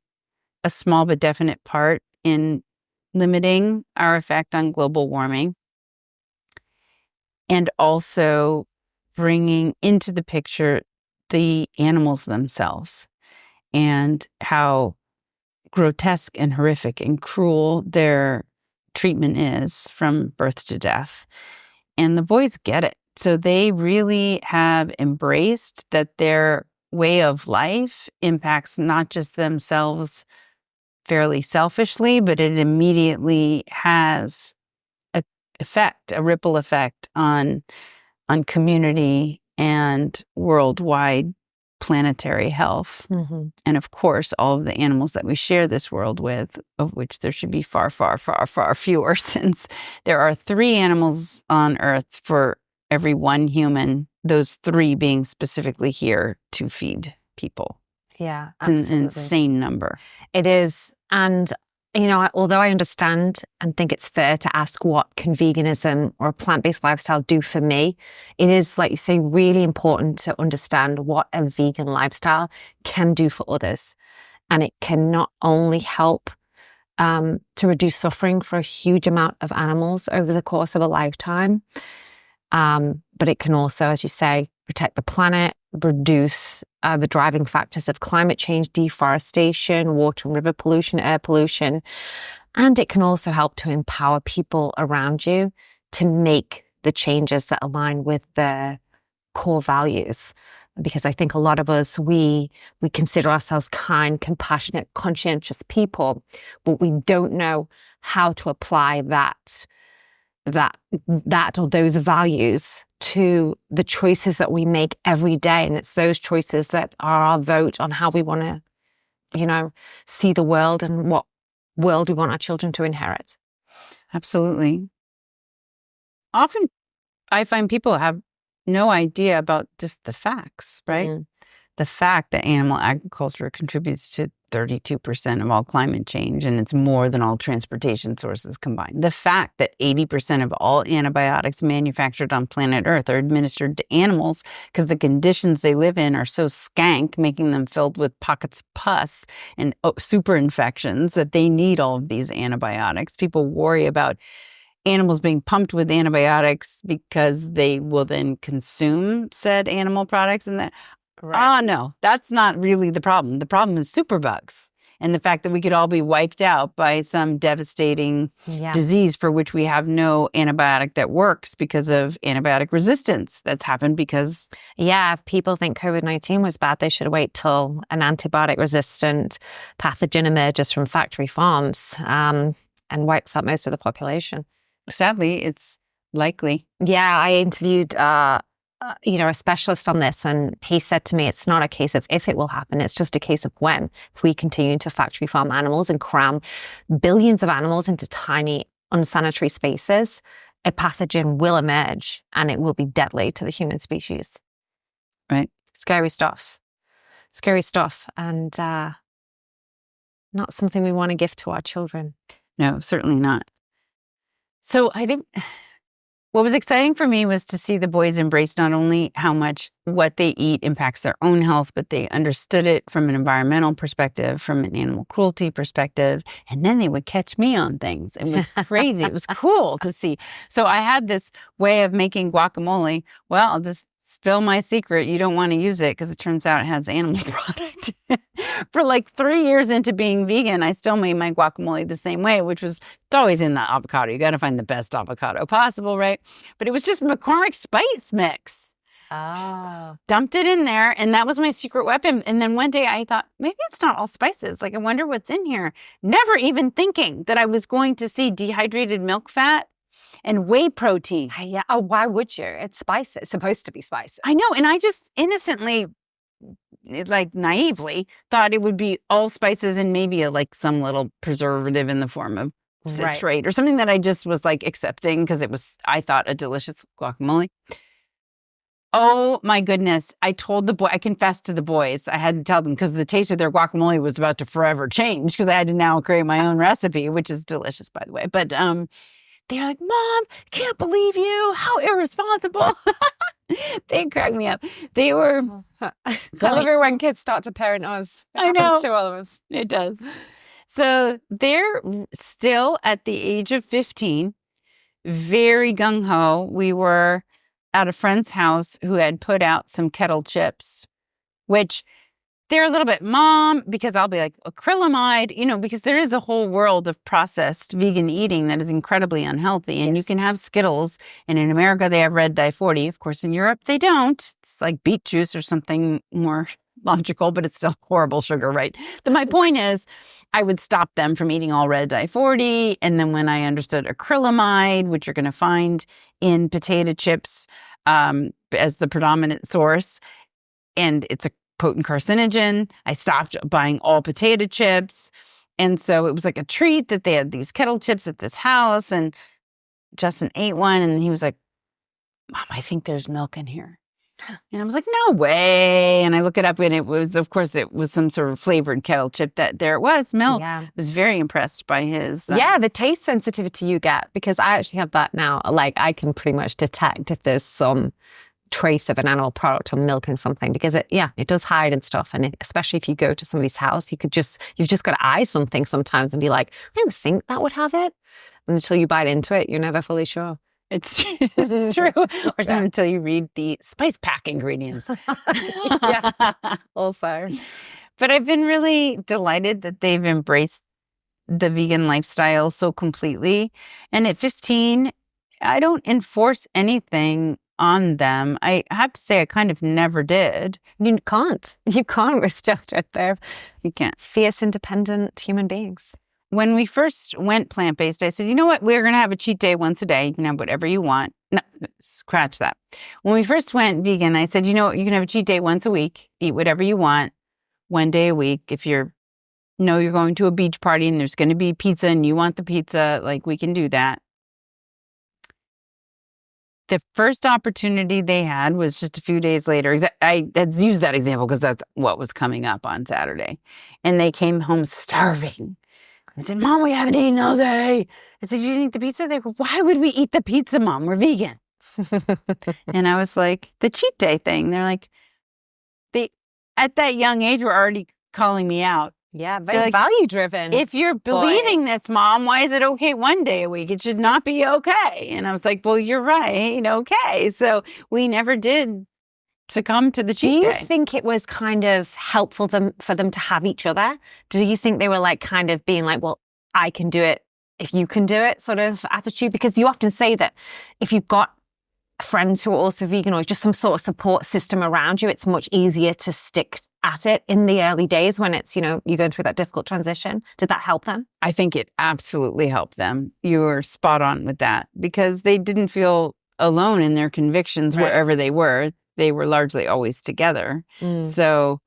a small but definite part in limiting our effect on global warming, and also bringing into the picture the animals themselves and how grotesque and horrific and cruel their treatment is from birth to death. And the boys get it. So they really have embraced that their way of life impacts not just themselves fairly selfishly, but it immediately has a ripple effect on community and worldwide planetary health. Mm-hmm. And of course, all of the animals that we share this world with, of which there should be far, far, far, far fewer, since there are 3 animals on Earth for every 1 human, those 3 being specifically here to feed people. Yeah, It's absolutely. an insane number. It is. And, although I understand and think it's fair to ask what can veganism or a plant-based lifestyle do for me, it is, like you say, really important to understand what a vegan lifestyle can do for others. And it can not only help to reduce suffering for a huge amount of animals over the course of a lifetime. But it can also, as you say, protect the planet, reduce the driving factors of climate change, deforestation, water and river pollution, air pollution. And it can also help to empower people around you to make the changes that align with their core values. Because I think a lot of us, we consider ourselves kind, compassionate, conscientious people, but we don't know how to apply that or those values to the choices that we make every day. And it's those choices that are our vote on how we want to, see the world and what world we want our children to inherit. Absolutely. Often I find people have no idea about just the facts, right? Mm-hmm. The fact that animal agriculture contributes to 32% of all climate change, and it's more than all transportation sources combined. The fact that 80% of all antibiotics manufactured on planet Earth are administered to animals because the conditions they live in are so skank, making them filled with pockets of pus and super infections that they need all of these antibiotics. People worry about animals being pumped with antibiotics because they will then consume said animal products. And that, right. No, that's not really the problem. The problem is superbugs and the fact that we could all be wiped out by some devastating disease for which we have no antibiotic that works because of antibiotic resistance. That's happened because... Yeah, if people think COVID-19 was bad, they should wait till an antibiotic-resistant pathogen emerges from factory farms and wipes out most of the population. Sadly, it's likely. Yeah, I interviewed, a specialist on this, and he said to me, it's not a case of if it will happen, it's just a case of when. If we continue to factory farm animals and cram billions of animals into tiny, unsanitary spaces, a pathogen will emerge and it will be deadly to the human species. Right. Scary stuff. Scary stuff. And not something we want to give to our children. No, certainly not. So I think what was exciting for me was to see the boys embrace not only how much what they eat impacts their own health, but they understood it from an environmental perspective, from an animal cruelty perspective, and then they would catch me on things. It was crazy. It was cool to see. So I had this way of making guacamole. Well, I'll just spill my secret. You don't want to use it because it turns out it has animal product. For like 3 years into being vegan, I still made my guacamole the same way, which was, it's always in the avocado. You got to find the best avocado possible, right? But it was just McCormick spice mix. Oh. Dumped it in there, and that was my secret weapon. And then one day I thought, maybe it's not all spices. Like, I wonder what's in here. Never even thinking that I was going to see dehydrated milk fat and whey protein. Yeah. Oh, why would you? It's spices. It's supposed to be spices. I know. And I just innocently, like naively, thought it would be all spices and maybe some little preservative in the form of citrate or something that I just was like accepting because it was, I thought, a delicious guacamole. Oh my goodness. I confessed to the boys. I had to tell them because the taste of their guacamole was about to forever change because I had to now create my own recipe, which is delicious, by the way. But they're like, Mom, can't believe you. How irresponsible. They cracked me up. They were... I love it when kids start to parent us. It happens to all of us. It does. So they're still at the age of 15, very gung-ho. We were at a friend's house who had put out some kettle chips, which... They're a little bit, Mom, because I'll be like, acrylamide, because there is a whole world of processed vegan eating that is incredibly unhealthy. And you can have Skittles. And in America, they have red dye 40. Of course, in Europe, they don't. It's like beet juice or something more logical, but it's still horrible sugar, right? But my point is, I would stop them from eating all red dye 40. And then when I understood acrylamide, which you're going to find in potato chips as the predominant source, and it's a potent carcinogen, I stopped buying all potato chips. And so it was like a treat that they had these kettle chips at this house. And Justin ate one and he was like, Mom, I think there's milk in here. And I was like, no way. And I look it up and it was, of course, it was some sort of flavored kettle chip that there it was, milk. Yeah. I was very impressed by his. The taste sensitivity you get, because I actually have that now. Like, I can pretty much detect if there's some trace of an animal product or milking something, because it does hide and stuff. And especially if you go to somebody's house, you've just got to eye something sometimes and be like, I don't think that would have it. And until you bite into it, you're never fully sure. It's true. Or something until you read the spice pack ingredients. Yeah, also. But I've been really delighted that they've embraced the vegan lifestyle so completely. And at 15, I don't enforce anything on them. I have to say I kind of never did. You can't with children. They're You can't. Fierce, independent human beings. When we first went plant-based, I said, you know what? We're going to have a cheat day once a day. You can have whatever you want. No, scratch that. When we first went vegan, I said, you know what? You can have a cheat day once a week. Eat whatever you want, one day a week. If you're going to a beach party and there's going to be pizza and you want the pizza, like, we can do that. The first opportunity they had was just a few days later. I had used that example because that's what was coming up on Saturday. And they came home starving. I said, Mom, we haven't eaten all day. I said, you didn't eat the pizza? They go, why would we eat the pizza, Mom? We're vegan. And I was like, the cheat day thing. They're like, at that young age, were already calling me out. Yeah, very value driven. If you're believing this, Mom, why is it okay one day a week? It should not be okay. And I was like, well, you're right. Okay. So we never did succumb to the cheat day. Do you think it was kind of helpful for them to have each other? Do you think they were like kind of being like, well, I can do it if you can do it sort of attitude? Because you often say that if you've got friends who are also vegan or just some sort of support system around you, it's much easier to stick at it in the early days when it's, you're going through that difficult transition. Did that help them? I think it absolutely helped them. You were spot on with that because they didn't feel alone in their convictions wherever they were. They were largely always together. So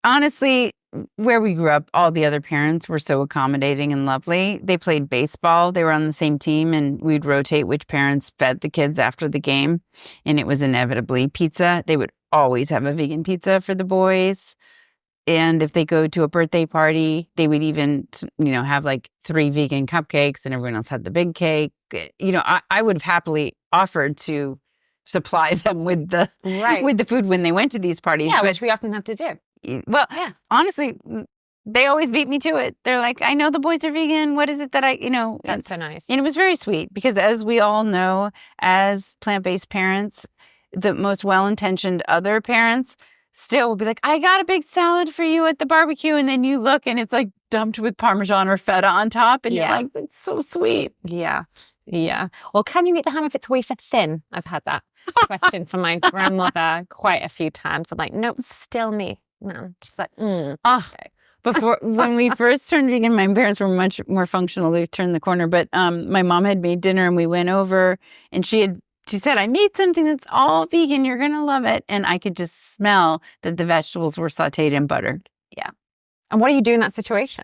honestly, where we grew up, all the other parents were so accommodating and lovely. They played baseball. They were on the same team, and we'd rotate which parents fed the kids after the game. And it was inevitably pizza. They would always have a vegan pizza for the boys. And if they go to a birthday party, they would even, have like 3 vegan cupcakes and everyone else had the big cake. I would have happily offered to supply them with the food when they went to these parties. Yeah, which we often have to do. Well, yeah. Honestly, they always beat me to it. They're like, I know the boys are vegan. What is it that That's so nice. And it was very sweet because as we all know, as plant-based parents, the most well-intentioned other parents still will be like, I got a big salad for you at the barbecue. And then you look and it's like dumped with Parmesan or feta on top. And you're like, that's so sweet. Yeah. Yeah. Well, can you eat the ham if it's wafer thin? I've had that question from my grandmother quite a few times. I'm like, nope, still me. No. She's like, okay. Before, when we first turned vegan, my parents were much more functional. They've turned the corner. But my mom had made dinner and we went over and she said, I made something that's all vegan. You're going to love it. And I could just smell that the vegetables were sauteed in butter. Yeah. And what do you do in that situation?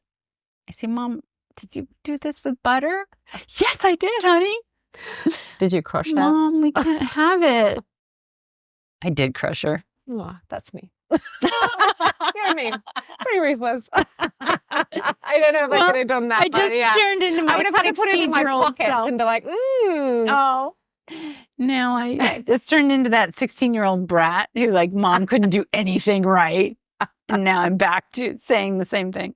I say, Mom, did you do this with butter? Yes, I did, honey. Did you crush her? Mom, we can't have it. I did crush her. Oh, that's me. You know what I mean? Pretty ruthless. I don't know if I could have done that. I just turned into my I would have had to put it in my pockets and be like, Oh. No, I just turned into that 16-year-old brat who like mom couldn't do anything right. And now I'm back to saying the same thing.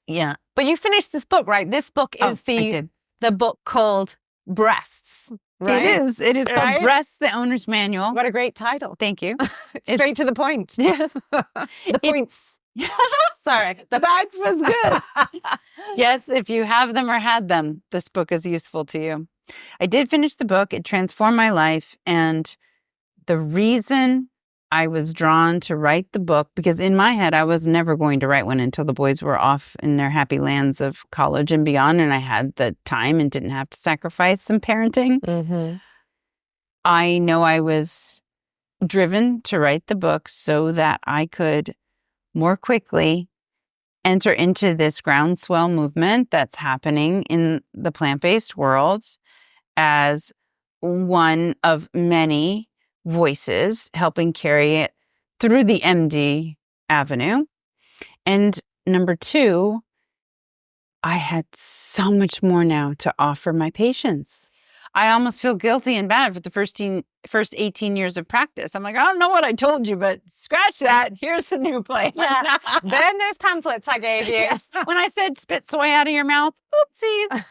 Yeah. But you finished this book, right? This book is the book called Breasts. Right? It is called Breasts, the Owner's Manual. What a great title. Thank you. Straight to the point. Yeah. The points. Sorry. The facts was good. Yes, if you have them or had them, this book is useful to you. I did finish the book. It transformed my life. And the reason I was drawn to write the book, because in my head, I was never going to write one until the boys were off in their happy lands of college and beyond, and I had the time and didn't have to sacrifice some parenting. Mm-hmm. I know I was driven to write the book so that I could more quickly enter into this groundswell movement that's happening in the plant-based world as one of many voices helping carry it through the MD avenue. And number 2, I had so much more now to offer my patients. I almost feel guilty and bad for the first 18 years of practice. I'm like, I don't know what I told you, but scratch that. Here's the new plan. Yeah. Burn those pamphlets I gave you. Yes. When I said spit soy out of your mouth, oopsies.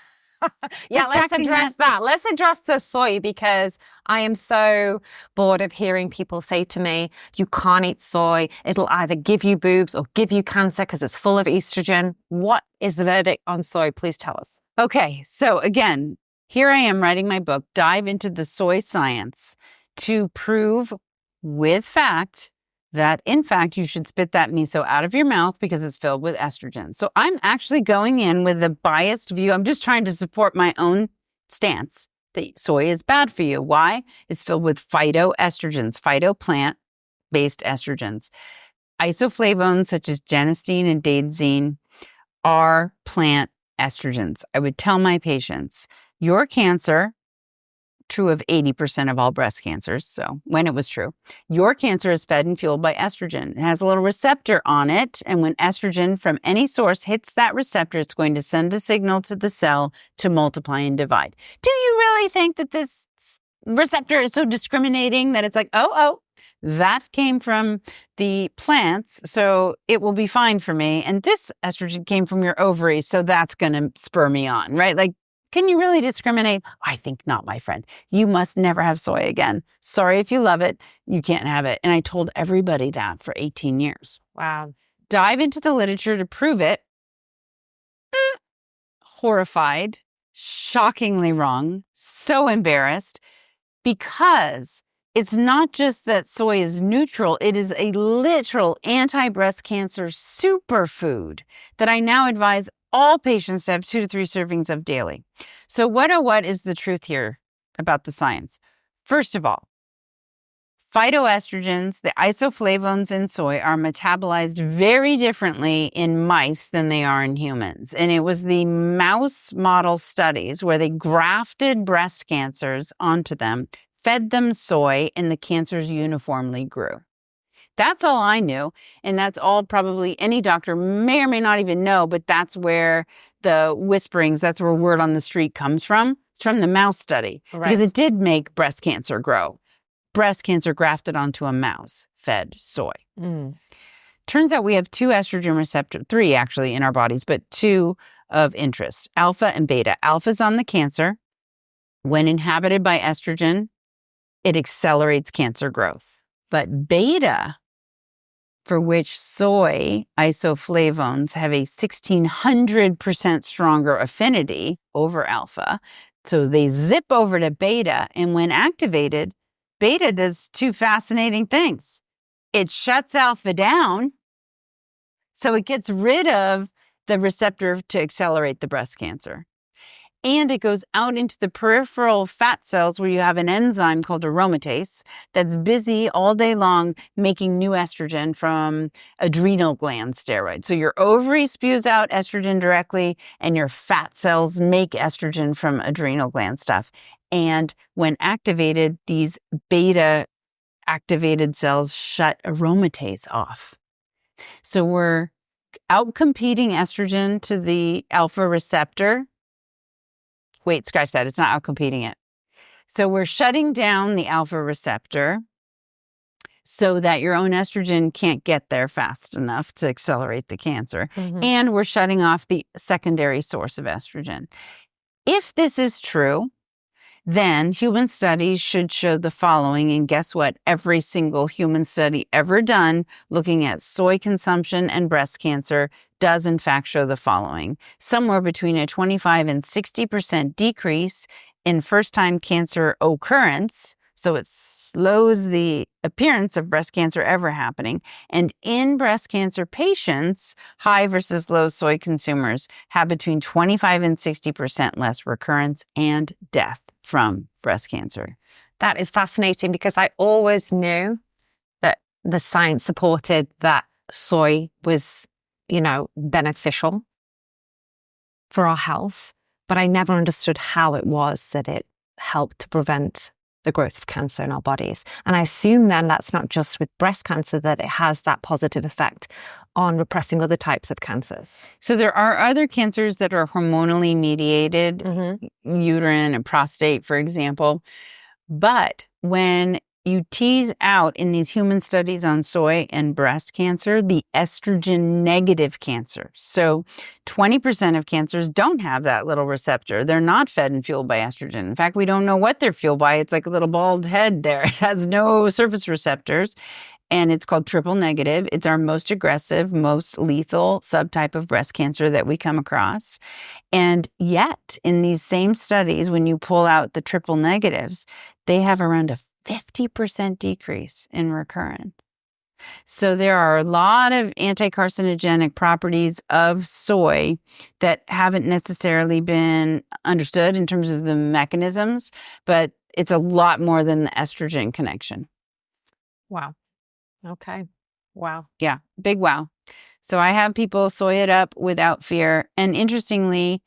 Yeah, let's address that. Let's address the soy, because I am so bored of hearing people say to me, you can't eat soy. It'll either give you boobs or give you cancer because it's full of estrogen. What is the verdict on soy? Please tell us. Okay, so again, here I am writing my book, Dive into the Soy Science, to prove with fact that, in fact, you should spit that miso out of your mouth because it's filled with estrogen. So I'm actually going in with a biased view. I'm just trying to support my own stance that soy is bad for you. Why? It's filled with phytoestrogens, phytoplant-based estrogens. Isoflavones such as genistein and daidzein are plant estrogens. I would tell my patients, your cancer, true of 80% of all breast cancers, so when it was true, your cancer is fed and fueled by estrogen. It has a little receptor on it, and when estrogen from any source hits that receptor, it's going to send a signal to the cell to multiply and divide. Do you really think that this receptor is so discriminating that it's like, oh, that came from the plants, so it will be fine for me, and this estrogen came from your ovaries, so that's going to spur me on, right? Like, can you really discriminate? I think not, my friend. You must never have soy again. Sorry if you love it, you can't have it. And I told everybody that for 18 years. Wow. Dive into the literature to prove it. Horrified, shockingly wrong, so embarrassed, because it's not just that soy is neutral, it is a literal anti-breast cancer superfood that I now advise all patients to have 2 to 3 servings of daily. So what is the truth here about the science? First of all, phytoestrogens, the isoflavones in soy, are metabolized very differently in mice than they are in humans. And it was the mouse model studies where they grafted breast cancers onto them, fed them soy, and the cancers uniformly grew. That's all I knew, and that's all probably any doctor may or may not even know, but that's where the whisperings, that's where word on the street comes from. It's from the mouse study, Right. because it did make breast cancer grow. Breast cancer grafted onto a mouse, fed soy. Turns out we have 2 estrogen receptors, 3 actually in our bodies, but 2 of interest, alpha and beta. Alpha's on the cancer. When inhabited by estrogen, it accelerates cancer growth. But beta, for which soy isoflavones have a 1,600% stronger affinity over alpha. So they zip over to beta, and when activated, beta does 2 fascinating things. It shuts alpha down, so it gets rid of the receptor to accelerate the breast cancer. And it goes out into the peripheral fat cells where you have an enzyme called aromatase that's busy all day long making new estrogen from adrenal gland steroids. So your ovary spews out estrogen directly, and your fat cells make estrogen from adrenal gland stuff. And when activated, these beta activated cells shut aromatase off. So we're outcompeting estrogen to the alpha receptor. Wait, scratch that. It's not outcompeting it. So we're shutting down the alpha receptor so that your own estrogen can't get there fast enough to accelerate the cancer. And we're shutting off the secondary source of estrogen. If this is true, then human studies should show the following. And guess what? Every single human study ever done looking at soy consumption and breast cancer does in fact show the following. Somewhere between a 25 and 60% decrease in first-time cancer occurrence. So it slows the appearance of breast cancer ever happening. And in breast cancer patients, high versus low soy consumers have between 25 and 60% less recurrence and death from breast cancer. That is fascinating, because I always knew that the science supported that soy was, beneficial for our health, but I never understood how it was that it helped to prevent the growth of cancer in our bodies. And I assume then that's not just with breast cancer, that it has that positive effect on repressing other types of cancers. So there are other cancers that are hormonally mediated, uterine and prostate, for example. But when you tease out in these human studies on soy and breast cancer, the estrogen negative cancer. So 20% of cancers don't have that little receptor. They're not fed and fueled by estrogen. In fact, we don't know what they're fueled by. It's like a little bald head there. It has no surface receptors. And it's called triple negative. It's our most aggressive, most lethal subtype of breast cancer that we come across. And yet, in these same studies, when you pull out the triple negatives, they have around a 50% decrease in recurrence. So there are a lot of anti-carcinogenic properties of soy that haven't necessarily been understood in terms of the mechanisms, but it's a lot more than the estrogen connection. Wow. Okay. Wow. Yeah, big wow. So I have people soy it up without fear. And interestingly,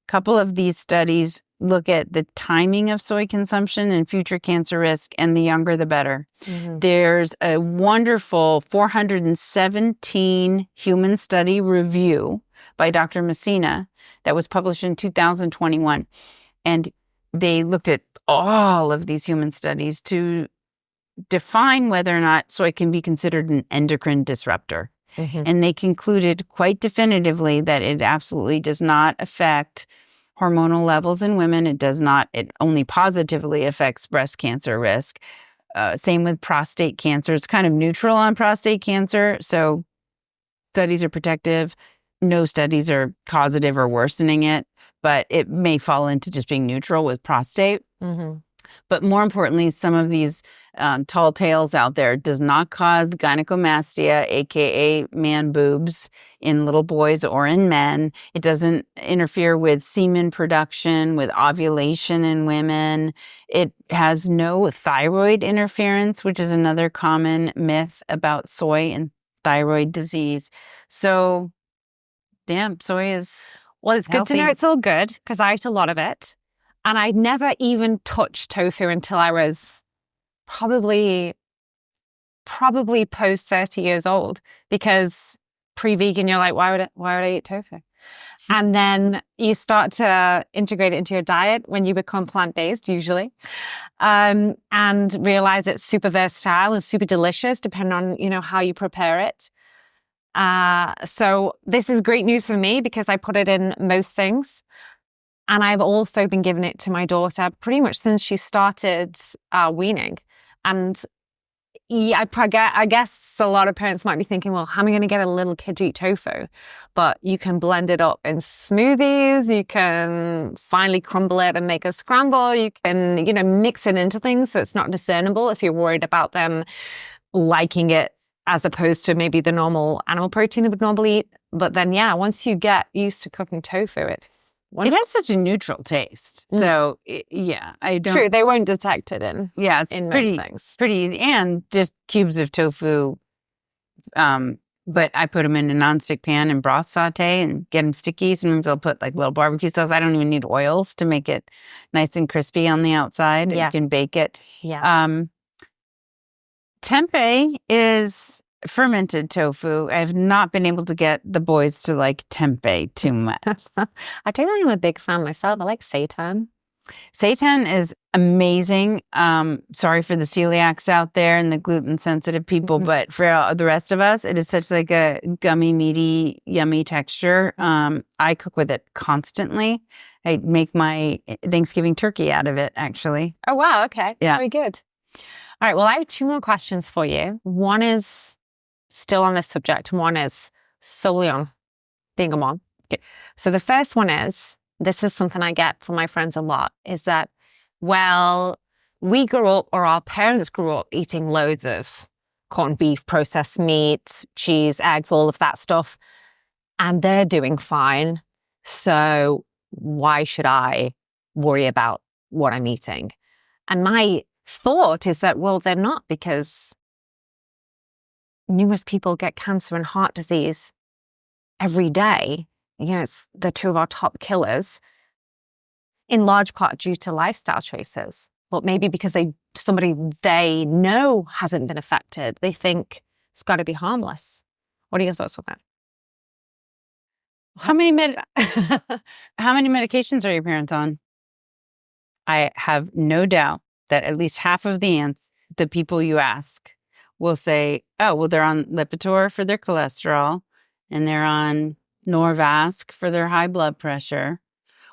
a couple of these studies look at the timing of soy consumption and future cancer risk, and the younger the better. There's a wonderful 417 human study review by Dr. Messina that was published in 2021. And they looked at all of these human studies to define whether or not soy can be considered an endocrine disruptor. And they concluded quite definitively that it absolutely does not affect hormonal levels in women. It does not. It only positively affects breast cancer risk. Same with prostate cancer. It's kind of neutral on prostate cancer. So studies are protective. No studies are causative or worsening it, but it may fall into just being neutral with prostate. But more importantly, some of these tall tales out there does not cause gynecomastia, aka man boobs, in little boys or in men. It doesn't interfere with semen production, with ovulation in women. It has no thyroid interference, which is another common myth about soy and thyroid disease. So, damn, soy is Well, it's healthy. good to know it's all good, because I ate a lot of it. And I'd never even touched tofu until I was probably post 30 years old, because pre-vegan, you're like, why would I eat tofu? And then you start to integrate it into your diet when you become plant-based, usually, and realize it's super versatile and super delicious, depending on, how you prepare it. So this is great news for me, because I put it in most things. And I've also been giving it to my daughter pretty much since she started weaning. And yeah, I guess a lot of parents might be thinking, well, how am I going to get a little kid to eat tofu? But you can blend it up in smoothies. You can finely crumble it and make a scramble. You can, mix it into things so it's not discernible if you're worried about them liking it, as opposed to maybe the normal animal protein they would normally eat. But then, yeah, once you get used to cooking tofu, it has such a neutral taste. So, I don't... True, they won't detect it it's in pretty, most things. Pretty easy. And just cubes of tofu. But I put them in a nonstick pan and broth saute and get them sticky. Sometimes I'll put like little barbecue sauce. I don't even need oils to make it nice and crispy on the outside. Yeah. You can bake it. Yeah. Tempeh is fermented tofu. I have not been able to get the boys to like tempeh too much. I don't think I'm a big fan myself. I like seitan. Seitan is amazing. Sorry for the celiacs out there and the gluten sensitive people, but for the rest of us, it is such like a gummy, meaty, yummy texture. I cook with it constantly. I make my Thanksgiving turkey out of it, actually. Oh, wow. Okay. Yeah. Very good. All right. Well, I have two more questions for you. One is still on this subject. One is solely on being a mom. Okay. So the first one is, this is something I get from my friends a lot, is that, well, we grew up, or our parents grew up eating loads of corned beef, processed meat, cheese, eggs, all of that stuff, and they're doing fine. So why should I worry about what I'm eating? And my thought is that, well, they're not, because numerous people get cancer and heart disease every day. It's the two of our top killers, in large part due to lifestyle choices. but maybe because somebody they know hasn't been affected, they think it's got to be harmless. What are your thoughts on that? How many medications are your parents on? I have no doubt that at least half of the people you ask will say, oh, well, they're on Lipitor for their cholesterol, and they're on Norvasc for their high blood pressure.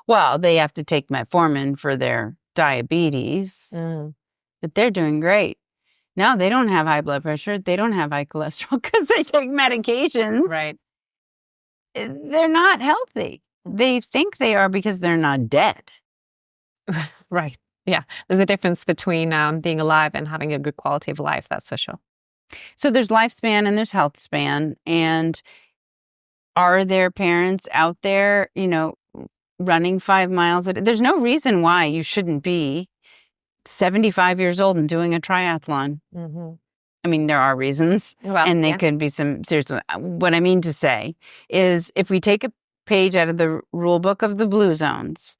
Well, they have to take metformin for their diabetes, but they're doing great. No, they don't have high blood pressure. They don't have high cholesterol because they take medications. Right. They're not healthy. They think they are because they're not dead. Right. Yeah. There's a difference between being alive and having a good quality of life. That's for sure. So there's lifespan and there's health span. And are there parents out there, running 5 miles a day? There's no reason why you shouldn't be 75 years old and doing a triathlon. Mm-hmm. I mean, there are reasons, and they could be some serious. What I mean to say is, if we take a page out of the rule book of the Blue Zones,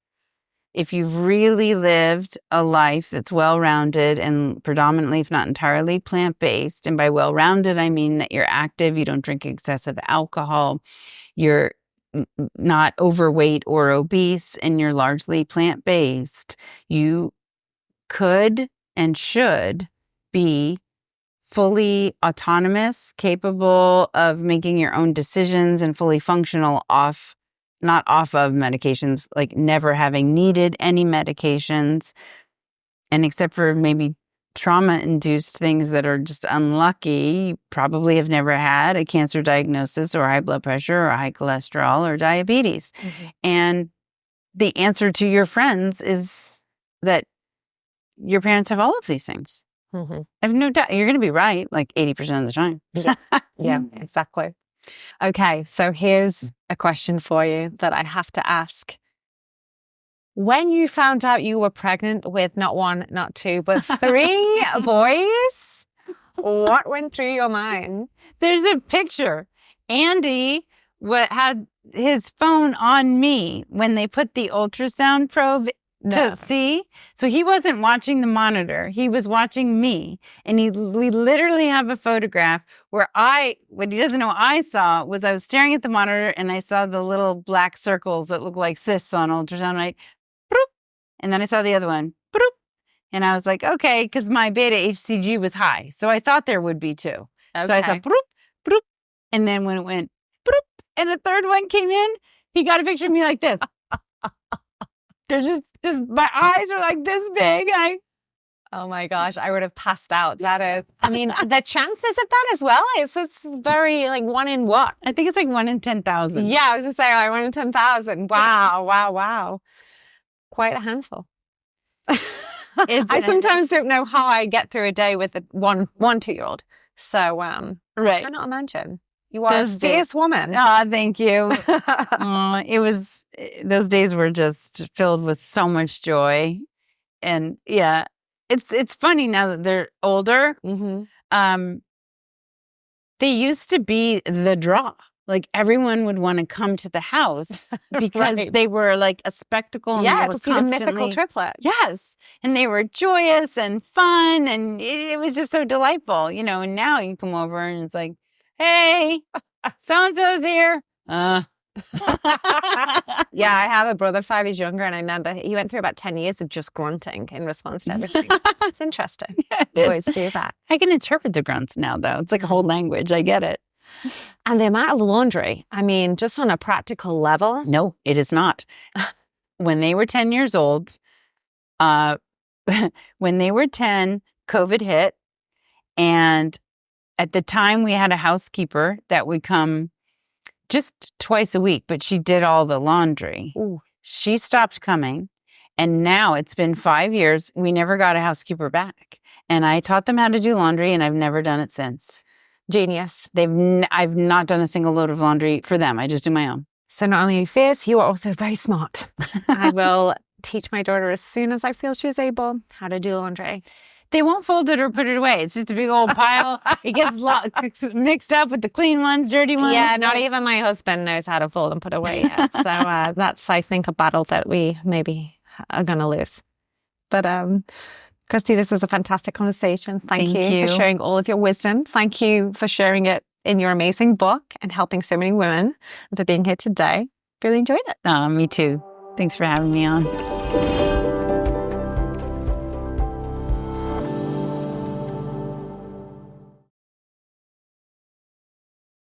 if you've really lived a life that's well-rounded and predominantly, if not entirely, plant-based, and by well-rounded, I mean that you're active, you don't drink excessive alcohol, you're not overweight or obese, and you're largely plant-based, you could and should be fully autonomous, capable of making your own decisions, and fully functional not off of medications, like never having needed any medications. And except for maybe trauma-induced things that are just unlucky, you probably have never had a cancer diagnosis or high blood pressure or high cholesterol or diabetes. Mm-hmm. And the answer to your friends is that your parents have all of these things. Mm-hmm. I have no doubt you're going to be right like 80% of the time. Yeah, exactly. Okay, so here's a question for you that I have to ask. When you found out you were pregnant with not one, not two, but 3 boys, what went through your mind? There's a picture. Andy had his phone on me when they put the ultrasound probe to see. So he wasn't watching the monitor. He was watching me. And we literally have a photograph where what he doesn't know I saw was I was staring at the monitor and I saw the little black circles that look like cysts on ultrasound. Like, broop. And then I saw the other one. Broop. And I was like, okay, because my beta HCG was high. So I thought there would be 2. Okay. So I saw broop, broop. And then when it went broop and the third one came in, he got a picture of me like this. They're just my eyes are like this big. Oh my gosh, I would have passed out. That is, I mean, the chances of that as well, it's very like 1 in what? I think it's like 1 in 10,000. Yeah, I was gonna say like 1 in 10,000. Wow. Quite a handful. I sometimes don't know how I get through a day with a one 2-year-old. So, right. I cannot imagine. You are a fierce woman. Oh, thank you. Those days were just filled with so much joy. And yeah, it's funny now that they're older. Mm-hmm. They used to be the draw. Like everyone would want to come to the house because they were like a spectacle. And to see the mythical triplets. Yes. And they were joyous and fun. And it was just so delightful, and now you come over and it's like, hey, so-and-so's here. Yeah, I have a brother 5 years younger, and I remember he went through about 10 years of just grunting in response to everything. It's interesting. Yeah, boys do that. I can interpret the grunts now, though. It's like a whole language. I get it. And the amount of laundry, I mean, just on a practical level. No, it is not. When they were 10 years old, when they were 10, COVID hit, and at the time, we had a housekeeper that would come just twice a week, but she did all the laundry. Ooh. She stopped coming, and now it's been 5 years. We never got a housekeeper back. And I taught them how to do laundry, and I've never done it since. Genius. I've not done a single load of laundry for them. I just do my own. So not only are you fierce, you are also very smart. I will teach my daughter as soon as I feel she's able how to do laundry. They won't fold it or put it away. It's just a big old pile. It gets mixed up with the clean ones, dirty ones. Yeah, not even my husband knows how to fold and put away yet. So that's, I think, a battle that we maybe are going to lose. But Kristi, this was a fantastic conversation. Thank Thank you you. for sharing all of your wisdom. Thank you for sharing it in your amazing book and helping so many women, and for being here today. Really enjoyed it. Me too. Thanks for having me on.